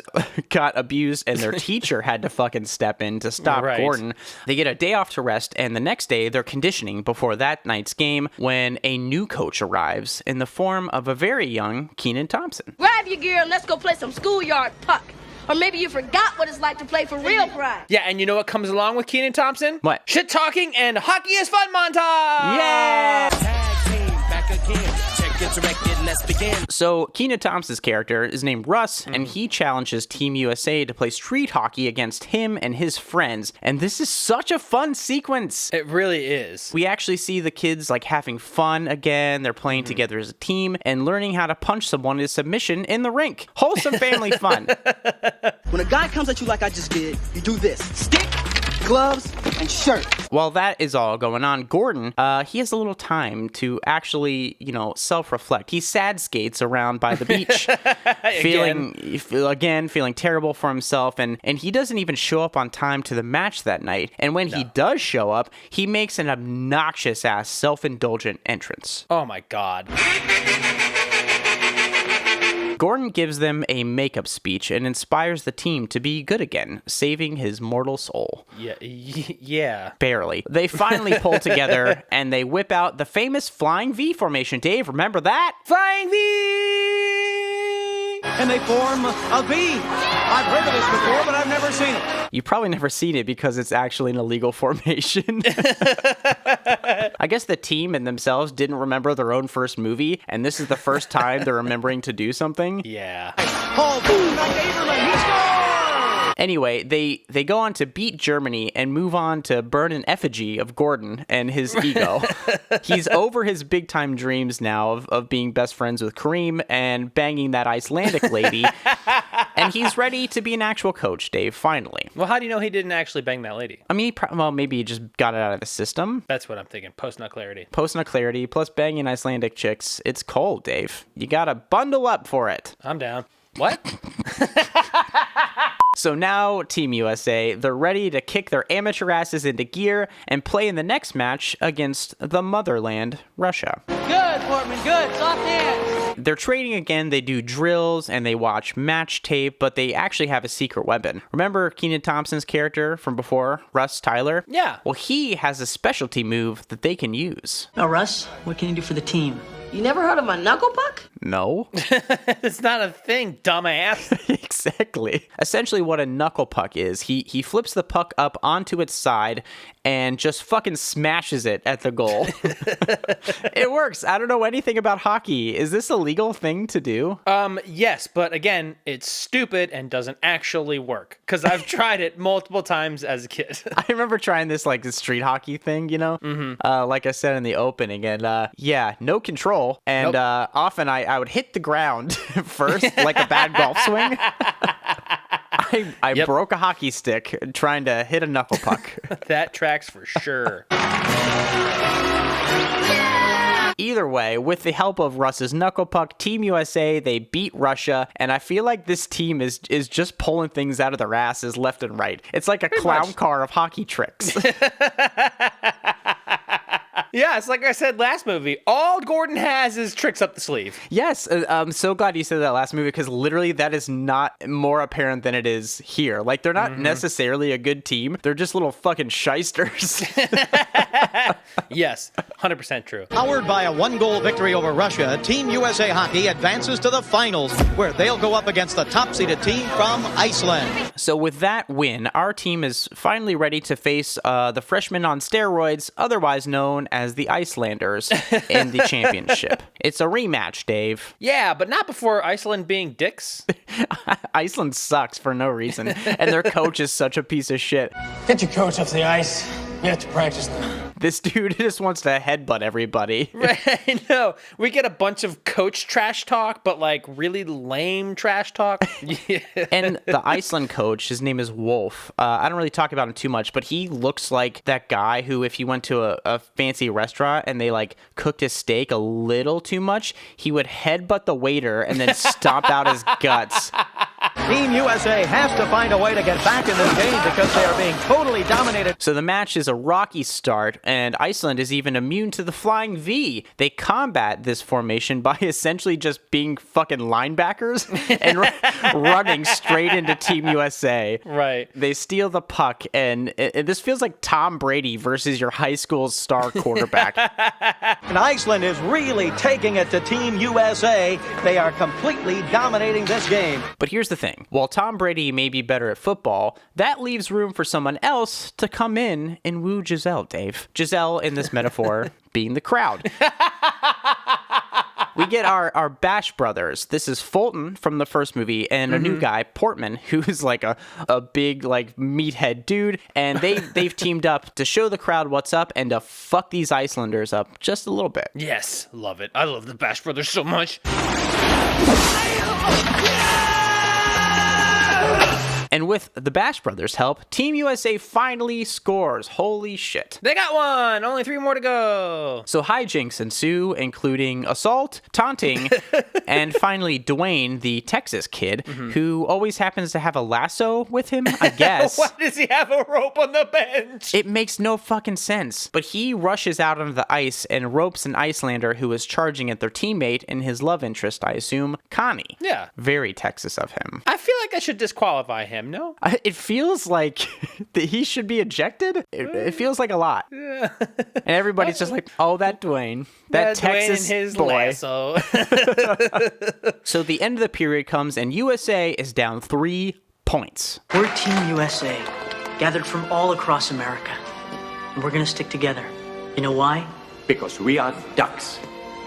got abused and their teacher had to fucking step in to stop Gordon, they get a day off to rest, and the next day they're conditioning before that night's game when a new coach arrives in the form of a very young Kenan Thompson. Grab your gear and let's go play some schoolyard puck. Or maybe you forgot what it's like to play for real pride. Yeah, and you know what comes along with Kenan Thompson? What? Shit talking and hockey is fun montage! Yeah! Tag team back again. Check it directed, let's begin. So Kenan Thompson's character is named Russ, and he challenges Team USA to play street hockey against him and his friends. And this is such a fun sequence. It really is. We actually see the kids like having fun again. They're playing together as a team and learning how to punch someone into submission in the rink. Wholesome family fun. When a guy comes at you like I just did, you do this. Stick, gloves, and shirt. While that is all going on, Gordon, he has a little time to actually, you know, self-reflect. He sad skates around by the beach, feeling terrible for himself, and he doesn't even show up on time to the match that night. And when he does show up, he makes an obnoxious-ass, self-indulgent entrance. Oh my God. Gordon gives them a makeup speech and inspires the team to be good again, saving his mortal soul. Yeah. Barely. They finally pull together and they whip out the famous Flying V formation. Dave, remember that? Flying V! And they form a V. I've heard of this before, but I've never seen it. You've probably never seen it because it's actually an illegal formation. I guess the team and themselves didn't remember their own first movie, and this is the first time they're remembering to do something. Yeah. Paul Boone, Averman, he scored! Anyway, they go on to beat Germany and move on to burn an effigy of Gordon and his ego. He's over his big-time dreams now of being best friends with Kareem and banging that Icelandic lady. And he's ready to be an actual coach, Dave, finally. Well, how do you know he didn't actually bang that lady? I mean, maybe he just got it out of the system. That's what I'm thinking. Post-nut clarity. Post-nut clarity plus banging Icelandic chicks. It's cold, Dave. You gotta bundle up for it. I'm down. What? So now, Team USA, they're ready to kick their amateur asses into gear and play in the next match against the motherland, Russia. Good, Portman, good. Soft hands. They're training again, they do drills, and they watch match tape, but they actually have a secret weapon. Remember Kenan Thompson's character from before, Russ Tyler? Yeah. Well, he has a specialty move that they can use. Now, Russ, what can you do for the team? You never heard of my knuckle puck? No. It's not a thing, dumbass. Exactly. Essentially what a knuckle puck is, he flips the puck up onto its side and just fucking smashes it at the goal. It works. I don't know anything about hockey. Is this a legal thing to do? Yes, but again, it's stupid and doesn't actually work. Because I've tried it multiple times as a kid. I remember trying this like the street hockey thing, you know? Mm-hmm. Like I said in the opening, and yeah, no control. And often I would hit the ground first, like a bad golf swing. I broke a hockey stick trying to hit a knuckle puck. That tracks for sure. Either way, with the help of Russ's knuckle puck, Team USA, they beat Russia, and I feel like this team is just pulling things out of their asses left and right. It's like a clown car of hockey tricks. Yeah, it's like I said last movie. All Gordon has is tricks up the sleeve. Yes, I'm so glad you said that last movie, because literally that is not more apparent than it is here. Like, they're not necessarily a good team. They're just little fucking shysters. Yes, 100% true. Powered by a 1-goal victory over Russia, Team USA Hockey advances to the finals, where they'll go up against the top-seeded team from Iceland. So with that win, our team is finally ready to face the freshmen on steroids, otherwise known as the Icelanders, in the championship. It's a rematch, Dave. Yeah, but not before Iceland being dicks. Iceland sucks for no reason, and their coach is such a piece of shit. Get your coach off the ice. You have to practice them. This dude just wants to headbutt everybody. Right, I know. We get a bunch of coach trash talk, but like really lame trash talk. Yeah. And the Iceland coach, his name is Wolf. I don't really talk about him too much, but he looks like that guy who, if you went to a fancy restaurant and they like cooked his steak a little too much, he would headbutt the waiter and then stomp out his guts. Team USA has to find a way to get back in this game because they are being totally dominated. So the match is a rocky start, and Iceland is even immune to the flying V. They combat this formation by essentially just being fucking linebackers and running straight into Team USA. Right. They steal the puck, and this feels like Tom Brady versus your high school star quarterback. And Iceland is really taking it to Team USA. They are completely dominating this game. But here's the thing. While Tom Brady may be better at football, that leaves room for someone else to come in and woo Giselle, Dave. Giselle, in this metaphor, being the crowd. We get our Bash brothers. This is Fulton from the first movie and a new guy, Portman, who's like a big like meathead dude. And they've teamed up to show the crowd what's up and to fuck these Icelanders up just a little bit. Yes, love it. I love the Bash brothers so much. And with the Bash Brothers' help, Team USA finally scores. Holy shit. They got one! Only 3 more to go! So hijinks ensue, including assault, taunting, and finally Dwayne, the Texas kid, who always happens to have a lasso with him, I guess. Why does he have a rope on the bench? It makes no fucking sense. But he rushes out onto the ice and ropes an Icelander who is charging at their teammate and his love interest, I assume, Connie. Yeah. Very Texas of him. I feel like I should disqualify him. No? It feels like that he should be ejected. It feels like a lot. Yeah. And everybody's just like, oh, that Dwayne. That Texas Dwayne and his boy. Lasso. So the end of the period comes and USA is down 3 points. We're Team USA, gathered from all across America. And we're gonna stick together. You know why? Because we are ducks.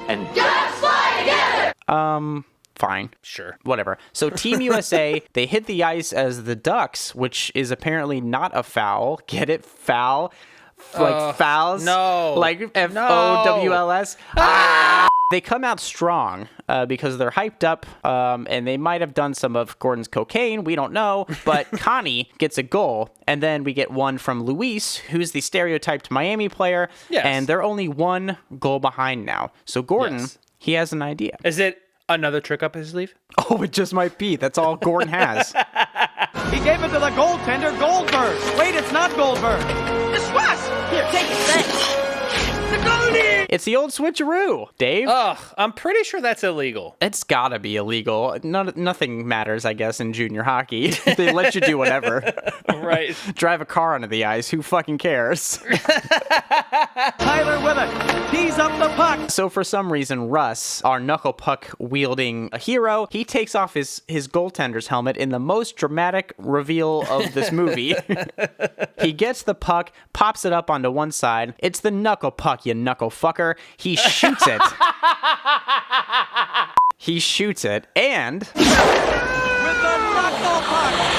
And Ducks fly together! Fine. Sure. Whatever. So Team USA, they hit the ice as the Ducks, which is apparently not a foul. Get it? Foul? Like fouls? No. Like F-O-W-L-S? Ah! They come out strong because they're hyped up, and they might have done some of Gordon's cocaine. We don't know. But Connie gets a goal, and then we get one from Luis, who's the stereotyped Miami player, and they're only 1 goal behind now. So Gordon, he has an idea. Is it another trick up his sleeve? Oh, it just might be. That's all Gordon has. He gave it to the goaltender, Goldberg. Wait, it's not Goldberg. It's Russ! Here, take it, thanks. The goalie! It's the old switcheroo, Dave. Ugh, I'm pretty sure that's illegal. It's gotta be illegal. Nothing matters, I guess, in junior hockey. They let you do whatever. Right. Drive a car onto the ice. Who fucking cares? Tyler with it. Tees up the puck. So for some reason, Russ, our knuckle puck wielding hero, he takes off his goaltender's helmet in the most dramatic reveal of this movie. He gets the puck, pops it up onto one side. It's the knuckle puck, you knuckle fucker. He shoots it. He shoots it, and with the knuckle puck.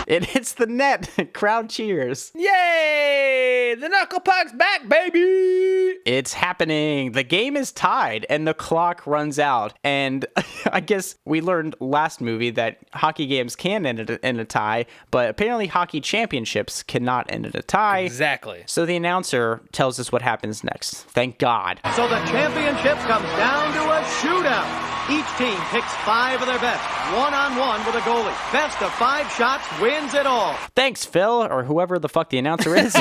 It hits the net. Crowd cheers. Yay! The knuckle puck's back, baby! It's happening. The game is tied, and the clock runs out. And I guess we learned last movie that hockey games can end in a tie, but apparently hockey championships cannot end in a tie. Exactly. So the announcer tells us what happens next. Thank God. So the championship comes down to a shootout. Each team picks 5 of their best, one-on-one with a goalie. Best of 5 shots wins it all. Thanks, Phil, or whoever the fuck the announcer is.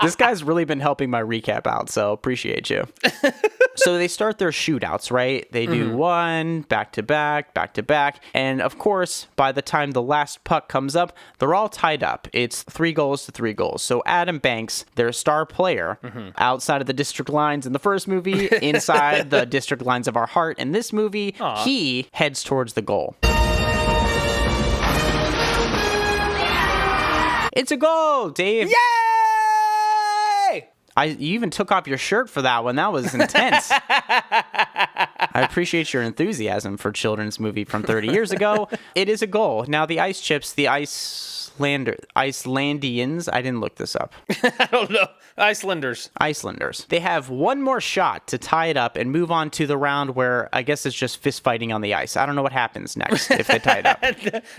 This guy's really been helping my recap out, so appreciate you. So they start their shootouts, right? They do one, back-to-back, back-to-back, and of course, by the time the last puck comes up, they're all tied up. It's 3 goals to 3 goals. So Adam Banks, their star player, outside of the district lines in the first movie, inside the district lines of our heart in this movie, he heads towards the goal. It's a goal, Dave. Yay! You even took off your shirt for that one. That was intense. I appreciate your enthusiasm for children's movie from 30 years ago. It is a goal. Now, the ice chips, the Icelandians, I didn't look this up. I don't know. Icelanders. They have one more shot to tie it up and move on to the round where I guess it's just fist fighting on the ice. I don't know what happens next if they tie it up.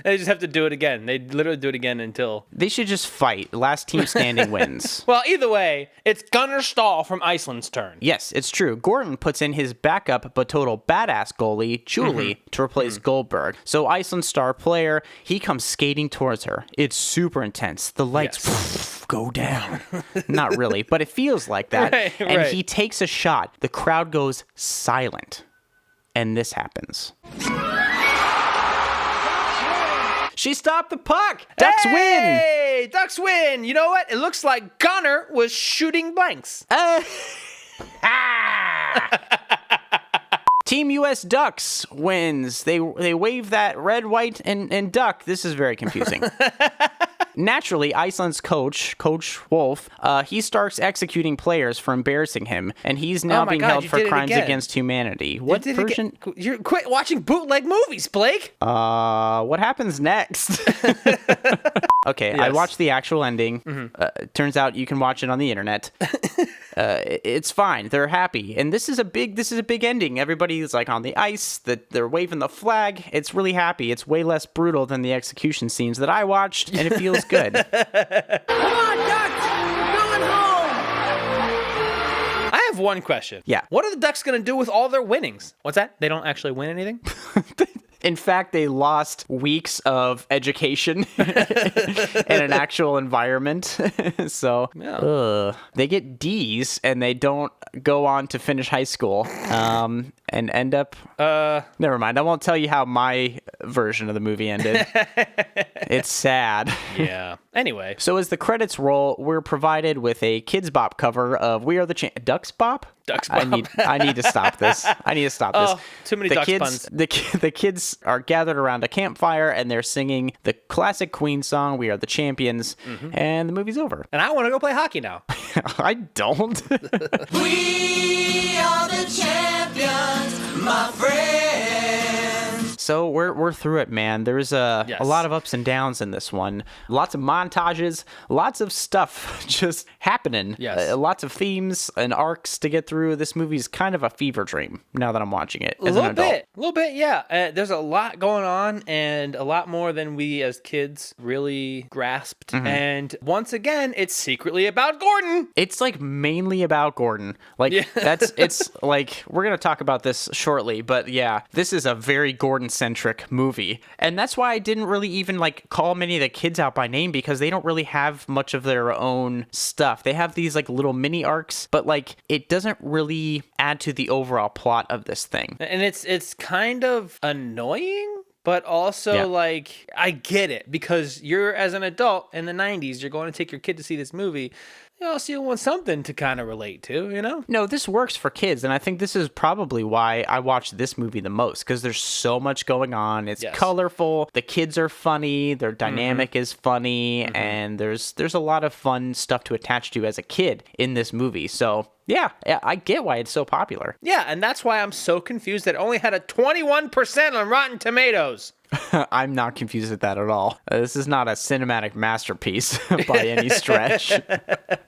They just have to do it again. They literally do it again until... They should just fight. Last team standing wins. Well, either way, it's Gunnar Stahl from Iceland's turn. Yes, it's true. Gordon puts in his backup but total badass goalie, Julie, to replace Goldberg. So Iceland's star player, he comes skating towards her. It's super intense. The lights go down. Not really, but it feels like that. And he takes a shot. The crowd goes silent. And this happens. She stopped the puck. Ducks win. Hey, Ducks win. You know what? It looks like Gunnar was shooting blanks. Team US Ducks wins. They wave that red, white, and duck. This is very confusing. Naturally, Iceland's Coach Wolf, he starts executing players for embarrassing him, and he's now being held for crimes against humanity. What version? You quit watching bootleg movies, Blake. What happens next? Okay, yes. I watched the actual ending. Turns out you can watch it on the internet. It's fine. They're happy, and this is a big ending. Everybody's like on the ice. They're waving the flag. It's really happy. It's way less brutal than the execution scenes that I watched, and it feels good. Come on, Ducks! Going home! I have one question. Yeah. What are the Ducks going to do with all their winnings? What's that? They don't actually win anything? In fact, they lost weeks of education in an actual environment. So they get D's and they don't go on to finish high school and end up... Never mind. I won't tell you how my version of the movie ended. It's sad. Yeah. Anyway. So as the credits roll, we're provided with a Kids Bop cover of We Are the Ducks Bop? Ducks Bop. I need to stop this. Oh, too many Ducks puns. The kids are gathered around a campfire and they're singing the classic Queen song, We Are the Champions, and the movie's over. And I want to go play hockey now. I don't. We are the champions, my friend. So we're through it, man. There's a lot of ups and downs in this one. Lots of montages, lots of stuff just happening. Yes. Lots of themes and arcs to get through. This movie's kind of a fever dream now that I'm watching it as an adult. A little bit, yeah. There's a lot going on and a lot more than we as kids really grasped. And once again, it's secretly about Gordon. It's like mainly about Gordon. Like it's like we're going to talk about this shortly, but yeah, this is a very Gordon-centric movie. And that's why I didn't really even like call many of the kids out by name, because they don't really have much of their own stuff. They have these like little mini arcs, but like it doesn't really add to the overall plot of this thing. And it's kind of annoying, but also like I get it, because you're, as an adult in the 90s, you're going to take your kid to see this movie. You also want something to kind of relate to, you know? No, this works for kids, and I think this is probably why I watched this movie the most, because there's so much going on. It's colorful, the kids are funny, their dynamic is funny, and there's a lot of fun stuff to attach to as a kid in this movie. So yeah, I get why it's so popular. Yeah, and that's why I'm so confused that it only had a 21% on Rotten Tomatoes. I'm not confused at that at all. This is not a cinematic masterpiece by any stretch.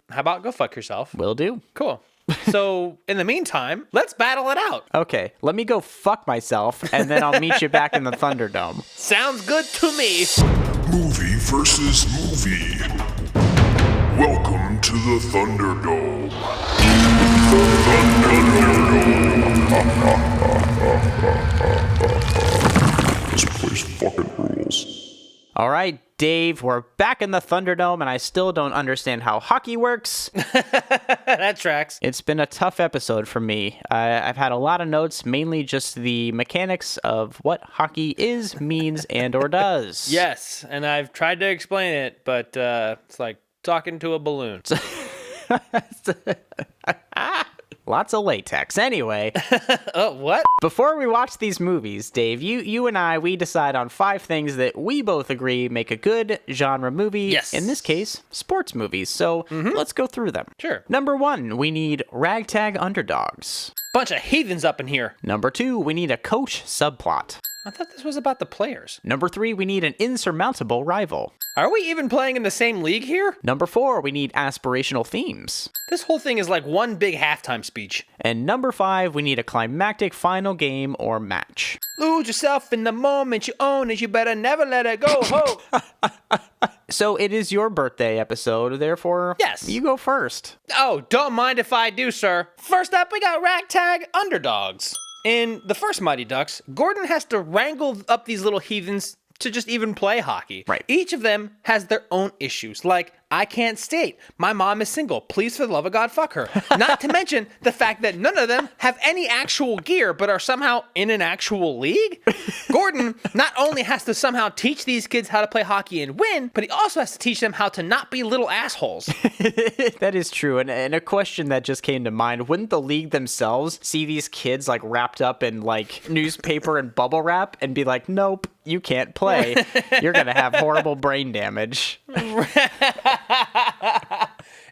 How about go fuck yourself? Will do. Cool. So, in the meantime, let's battle it out. Okay, let me go fuck myself, and then I'll meet you back in the Thunderdome. Sounds good to me. Movie versus movie. Welcome to the Thunderdome. The Thunderdome. All right, Dave, we're back in the Thunderdome, and I still don't understand how hockey works. That tracks. It's been a tough episode for me. I've had a lot of notes, mainly just the mechanics of what hockey is, means, and or does. Yes, and I've tried to explain it, but it's like talking to a balloon. Lots of latex. Anyway. What? Before we watch these movies, Dave, you and I, we decide on 5 things that we both agree make a good genre movie. Yes. In this case, sports movies. So let's go through them. Sure. Number 1, we need ragtag underdogs. Bunch of heathens up in here. Number 2, we need a coach subplot. I thought this was about the players. Number 3, we need an insurmountable rival. Are we even playing in the same league here? Number 4, we need aspirational themes. This whole thing is like one big halftime speech. And number 5, we need a climactic final game or match. Lose yourself in the moment you own it. You better never let it go. Ho! So it is your birthday episode, therefore, yes, you go first. Oh, don't mind if I do, sir. First up, we got ragtag underdogs. In the first Mighty Ducks, Gordon has to wrangle up these little heathens to just even play hockey. Right. Each of them has their own issues, like, I can't skate. My mom is single. Please, for the love of God, fuck her. Not to mention the fact that none of them have any actual gear, but are somehow in an actual league. Gordon not only has to somehow teach these kids how to play hockey and win, but he also has to teach them how to not be little assholes. That is true. And a question that just came to mind, wouldn't the league themselves see these kids like wrapped up in like newspaper and bubble wrap and be like, nope, you can't play. You're going to have horrible brain damage.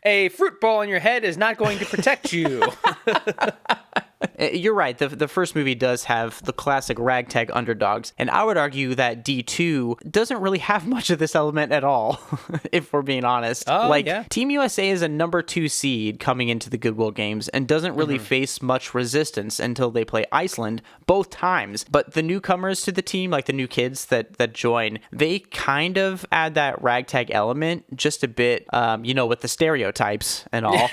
A fruit ball on your head is not going to protect you. You're right. The first movie does have the classic ragtag underdogs, and I would argue that D2 doesn't really have much of this element at all, if we're being honest. Yeah. Team USA is a number 2 seed coming into the Goodwill Games and doesn't really face much resistance until they play Iceland both times. But the newcomers to the team, like the new kids that join, they kind of add that ragtag element just a bit, with the stereotypes and all.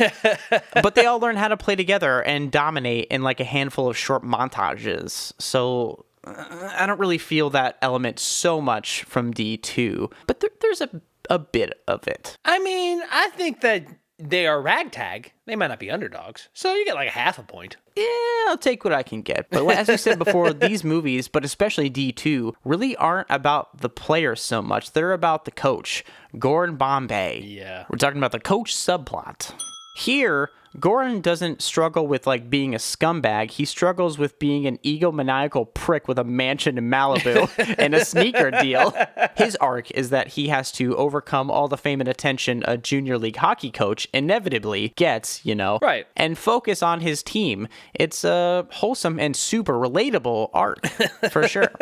But they all learn how to play together and dominate in like a handful of short montages. So I don't really feel that element so much from D2, but there's a bit of it. I mean, I think that they are ragtag. They might not be underdogs. So you get like a half a point. Yeah, I'll take what I can get. But as we said before, these movies, but especially D2, really aren't about the players so much. They're about the coach, Gordon Bombay. Yeah. We're talking about the coach subplot. Here, Gordon doesn't struggle with like being a scumbag. He struggles with being an egomaniacal prick with a mansion in Malibu and a sneaker deal. His arc is that he has to overcome all the fame and attention a junior league hockey coach inevitably gets, right, and focus on his team. It's a wholesome and super relatable arc, for sure.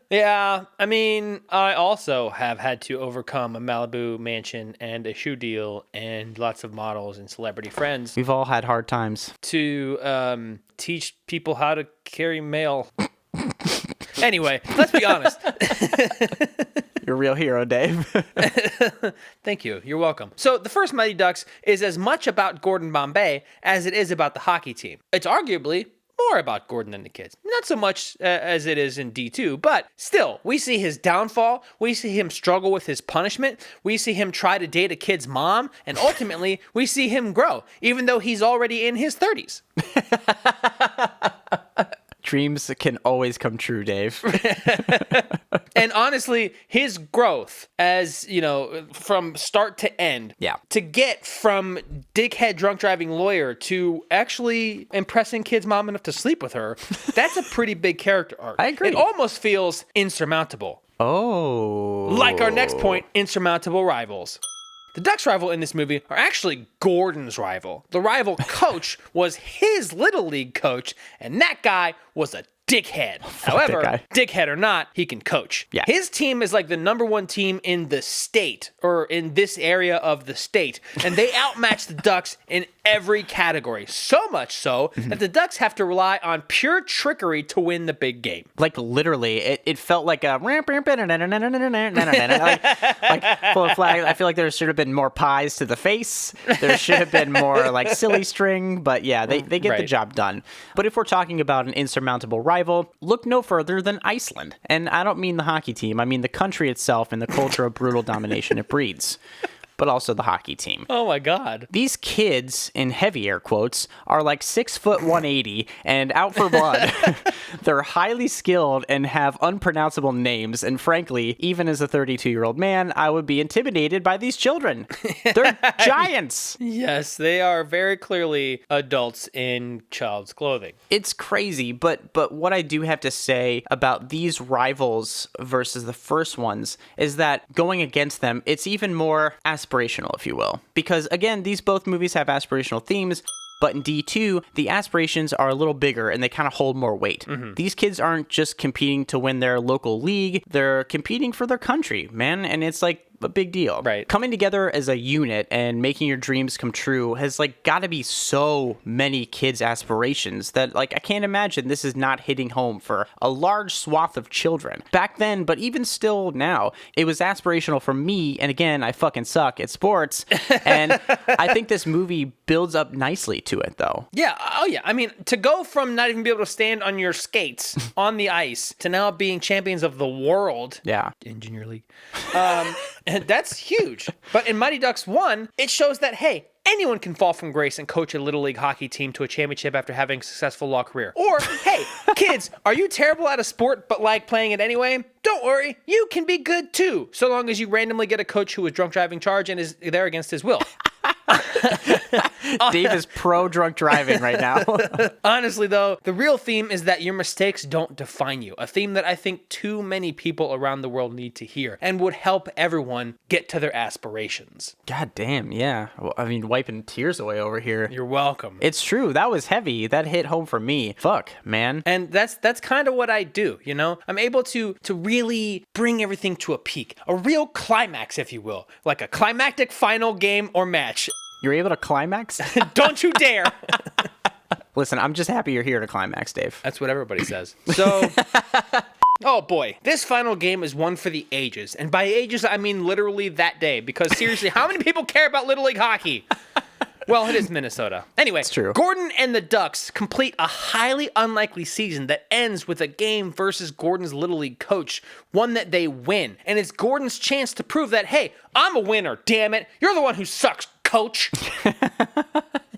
Yeah, I mean, I also have had to overcome a Malibu mansion and a shoe deal and lots of models and celebrity friends. We've all had hard times. To teach people how to carry mail. Anyway, let's be honest. You're a real hero, Dave. Thank you. You're welcome. So the first Mighty Ducks is as much about Gordon Bombay as it is about the hockey team. It's arguably more about Gordon than the kids. Not so much as it is in D2, but still, we see his downfall, we see him struggle with his punishment, we see him try to date a kid's mom, and ultimately, we see him grow, even though he's already in his 30s. Dreams can always come true, Dave. And honestly, his growth as, from start to end, to get from dickhead drunk driving lawyer to actually impressing kid's mom enough to sleep with her, that's a pretty big character arc. I agree. It almost feels insurmountable. Oh. Like our next point, insurmountable rivals. The Ducks' rival in this movie are actually Gordon's rival. The rival coach was his little league coach, and that guy was a dickhead. However, dickhead or not, he can coach. Yeah. His team is like the number 1 team in the state, or in this area of the state, and they outmatch the Ducks in every category. So much so that the Ducks have to rely on pure trickery to win the big game. Like literally, it felt like a like full of flag. I feel like there should have been more pies to the face. There should have been more like silly string, but yeah, they get the job done. But if we're talking about an insurmountable rival, look no further than Iceland. And I don't mean the hockey team, I mean the country itself and the culture of brutal domination it breeds. But also the hockey team. Oh my God. These kids, in heavy air quotes, are like 6 foot 180 and out for blood. They're highly skilled and have unpronounceable names. And frankly, even as a 32-year-old man, I would be intimidated by these children. They're giants. Yes, they are very clearly adults in child's clothing. It's crazy, but what I do have to say about these rivals versus the first ones is that going against them, it's even more aspirational, if you will. Because again, these both movies have aspirational themes, but in D2, the aspirations are a little bigger and they kind of hold more weight. These kids aren't just competing to win their local league, they're competing for their country, man, and it's like a big deal. Right. Coming together as a unit and making your dreams come true has like got to be so many kids' aspirations that like I can't imagine this is not hitting home for a large swath of children. Back then, but even still now, it was aspirational for me, and again, I fucking suck at sports, and I think this movie builds up nicely to it though. Yeah, oh yeah. I mean, to go from not even be able to stand on your skates on the ice to now being champions of the world. Yeah. In Junior League. And that's huge. But in Mighty Ducks 1, it shows that, hey, anyone can fall from grace and coach a Little League hockey team to a championship after having a successful law career. Or, hey, kids, are you terrible at a sport but like playing it anyway? Don't worry, you can be good too, so long as you randomly get a coach who is drunk driving charge and is there against his will. Dave is pro drunk driving right now. Honestly, though, the real theme is that your mistakes don't define you. A theme that I think too many people around the world need to hear and would help everyone get to their aspirations. God damn, yeah. Well, I mean, wiping tears away over here. You're welcome. It's true. That was heavy. That hit home for me. Fuck, man. And that's kind of what I do, you know? I'm able to really bring everything to a peak. A real climax, if you will. Like a climactic final game or match. You're able to climax? Don't you dare! Listen, I'm just happy you're here to climax, Dave. That's what everybody says. So, oh boy, this final game is one for the ages. And by ages, I mean literally that day. Because seriously, how many people care about Little League hockey? Well, it is Minnesota. Anyway, it's true. Gordon and the Ducks complete a highly unlikely season that ends with a game versus Gordon's Little League coach, one that they win. And it's Gordon's chance to prove that, hey, I'm a winner, damn it. You're the one who sucks, coach.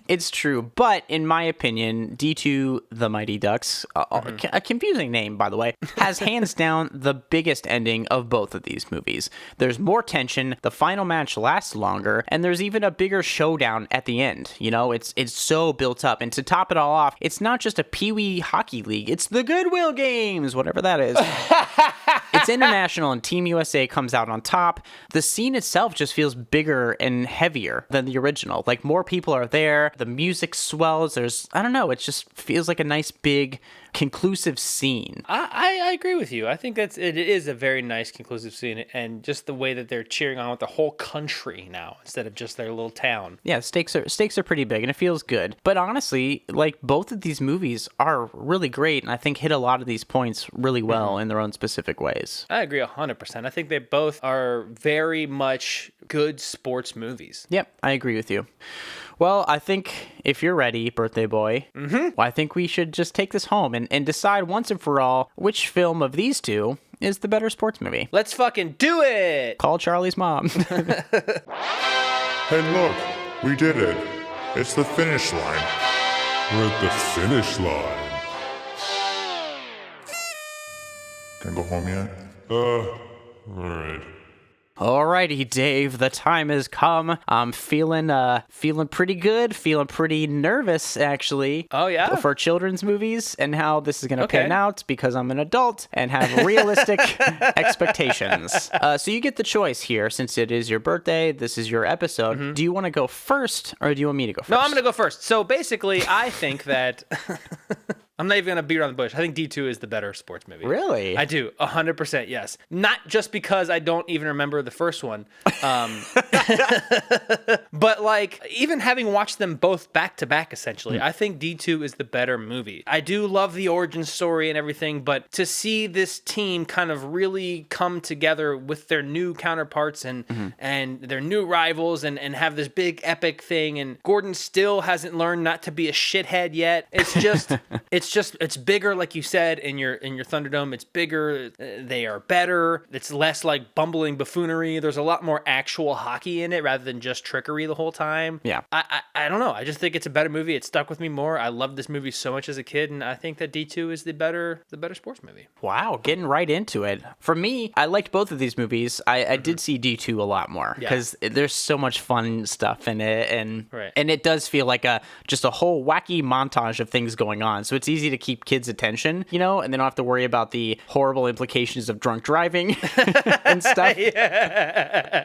It's true, but in my opinion, D2, The Mighty Ducks, a confusing name, by the way, has hands down the biggest ending of both of these movies. There's more tension, the final match lasts longer, and there's even a bigger showdown at the end. You know, it's so built up, and to top it all off, it's not just a Pee-wee hockey league, it's the Goodwill Games, whatever that is. It's international, and Team USA comes out on top. The scene itself just feels bigger and heavier than the original. Like, more people are there. The music swells. I don't know, it just feels like a nice, big, conclusive scene. I agree with you. I think it is a very nice, conclusive scene, and just the way that they're cheering on with the whole country now instead of just their little town. Yeah, stakes are pretty big, and it feels good. But honestly, like, both of these movies are really great, and I think hit a lot of these points really well in their own specific ways. I agree 100%. I think they both are very much good sports movies. Yep, I agree with you. Well, I think if you're ready, birthday boy, I think we should just take this home and decide once and for all which film of these two is the better sports movie. Let's fucking do it! Call Charlie's mom. Hey, look, we did it. It's the finish line. We're at the finish line. Can I go home yet? Alright. Alrighty, Dave, the time has come. I'm feeling pretty good, feeling pretty nervous, actually. Oh, yeah? For children's movies and how this is going to pan out because I'm an adult and have realistic expectations. So you get the choice here, since it is your birthday, this is your episode. Do you want to go first, or do you want me to go first? No, I'm going to go first. So basically, I think that... I'm not even going to beat around the bush. I think D2 is the better sports movie. Really? I do. 100%, yes. Not just because I don't even remember the first one. But like, even having watched them both back to back, essentially, I think D2 is the better movie. I do love the origin story and everything, but to see this team kind of really come together with their new counterparts and their new rivals and have this big epic thing, and Gordon still hasn't learned not to be a shithead yet. It's just, it's bigger, like you said in your Thunderdome. It's bigger. They are better. It's less like bumbling buffoonery. There's a lot more actual hockey in it rather than just trickery the whole time. Yeah. I don't know. I just think it's a better movie. It stuck with me more. I loved this movie so much as a kid, and I think that D2 is the better sports movie. Wow, getting right into it. For me, I liked both of these movies. I did see D2 a lot more because there's so much fun stuff in it, and it does feel like just a whole wacky montage of things going on. So it's easy to keep kids' attention, and they don't have to worry about the horrible implications of drunk driving and stuff.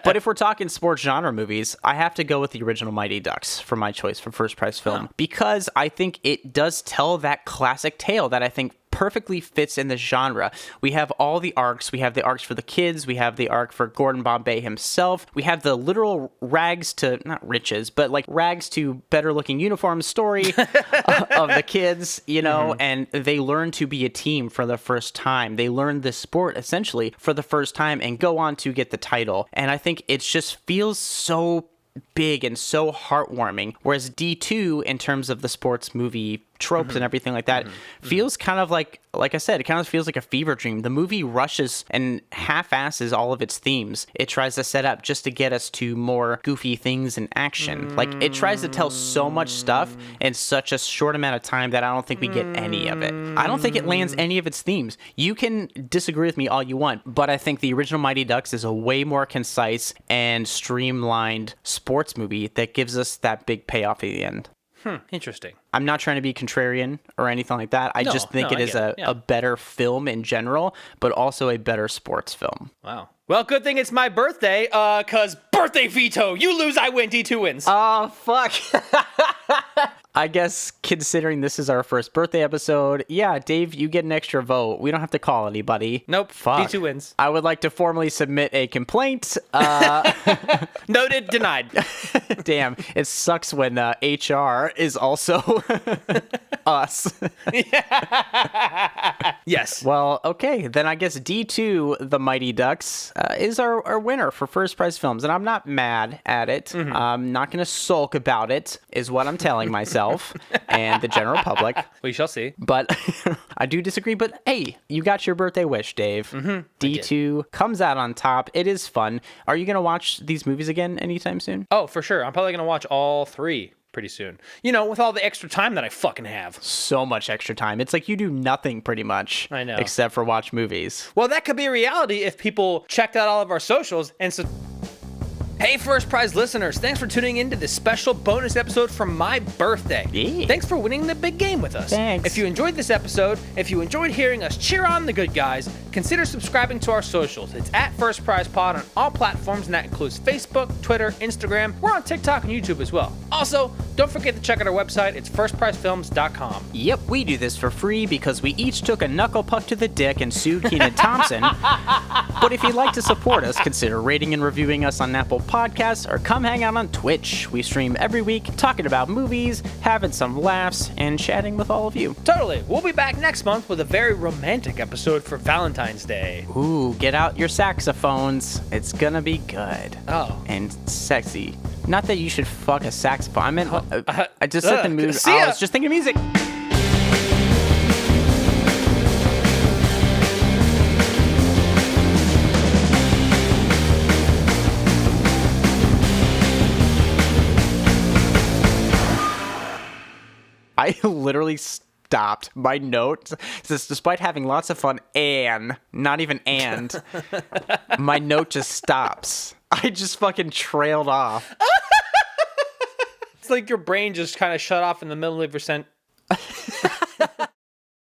But if we're talking sports genre movies, I have to go with the original Mighty Ducks for my choice for First Prize Film because I think it does tell that classic tale that I think perfectly fits in the genre. We have all the arcs. We have the arcs for the kids. We have the arc for Gordon Bombay himself. We have the literal rags to, not riches, but like rags to better looking uniforms story of the kids, and they learn to be a team for the first time. They learn this sport essentially for the first time and go on to get the title. And I think it just feels so big and so heartwarming, whereas D2 in terms of the sports movie tropes and everything like that feels kind of like I said, it kind of feels like a fever dream. The movie rushes and half-asses all of its themes. It tries to set up just to get us to more goofy things in action. Like, it tries to tell so much stuff in such a short amount of time that I don't think we get any of it. I don't think it lands any of its themes. You can disagree with me all you want, but I think the original Mighty Ducks is a way more concise and streamlined sports movie that gives us that big payoff at the end. Interesting. I'm not trying to be contrarian or anything like that. I just think it is a better film in general, but also a better sports film. Wow. Well, good thing it's my birthday, because birthday veto. You lose, I win. D2 wins. Oh, fuck. I guess considering this is our first birthday episode, yeah, Dave, you get an extra vote. We don't have to call anybody. Nope. Fuck. D2 wins. I would like to formally submit a complaint. Noted, denied. Damn, it sucks when HR is also us. Yes. Well, okay, then I guess D2, The Mighty Ducks, is our winner for First Prize Films, and I'm not mad at it. I'm not going to sulk about it, is what I'm telling myself and the general public. We shall see. But I do disagree, but hey, you got your birthday wish, Dave. D2 comes out on top. It is fun. Are you going to watch these movies again anytime soon? Oh, for sure. I'm probably going to watch all three pretty soon. With all the extra time that I fucking have. So much extra time. It's like you do nothing pretty much. I know. Except for watch movies. Well, that could be a reality if people checked out all of our socials and Hey, First Prize listeners, thanks for tuning in to this special bonus episode from my birthday. Yeah. Thanks for winning the big game with us. Thanks. If you enjoyed this episode, if you enjoyed hearing us cheer on the good guys, consider subscribing to our socials. It's at First Prize Pod on all platforms, and that includes Facebook, Twitter, Instagram. We're on TikTok and YouTube as well. Also, don't forget to check out our website. It's firstprizefilms.com. Yep, we do this for free because we each took a knuckle puck to the dick and sued Kenan Thompson. But if you'd like to support us, consider rating and reviewing us on Apple Podcasts or come hang out on Twitch. We stream every week talking about movies, having some laughs, and chatting with all of you. Totally. We'll be back next month with a very romantic episode for Valentine's Day. Ooh, get out your saxophones. It's gonna be good. Oh. And sexy. Not that you should fuck a saxophone. I meant, I just set the mood. See ya. I was just thinking of music. I literally stopped. My note says, despite having lots of fun and, not even and, my note just stops. I just fucking trailed off. It's like your brain just kind of shut off in the middle of your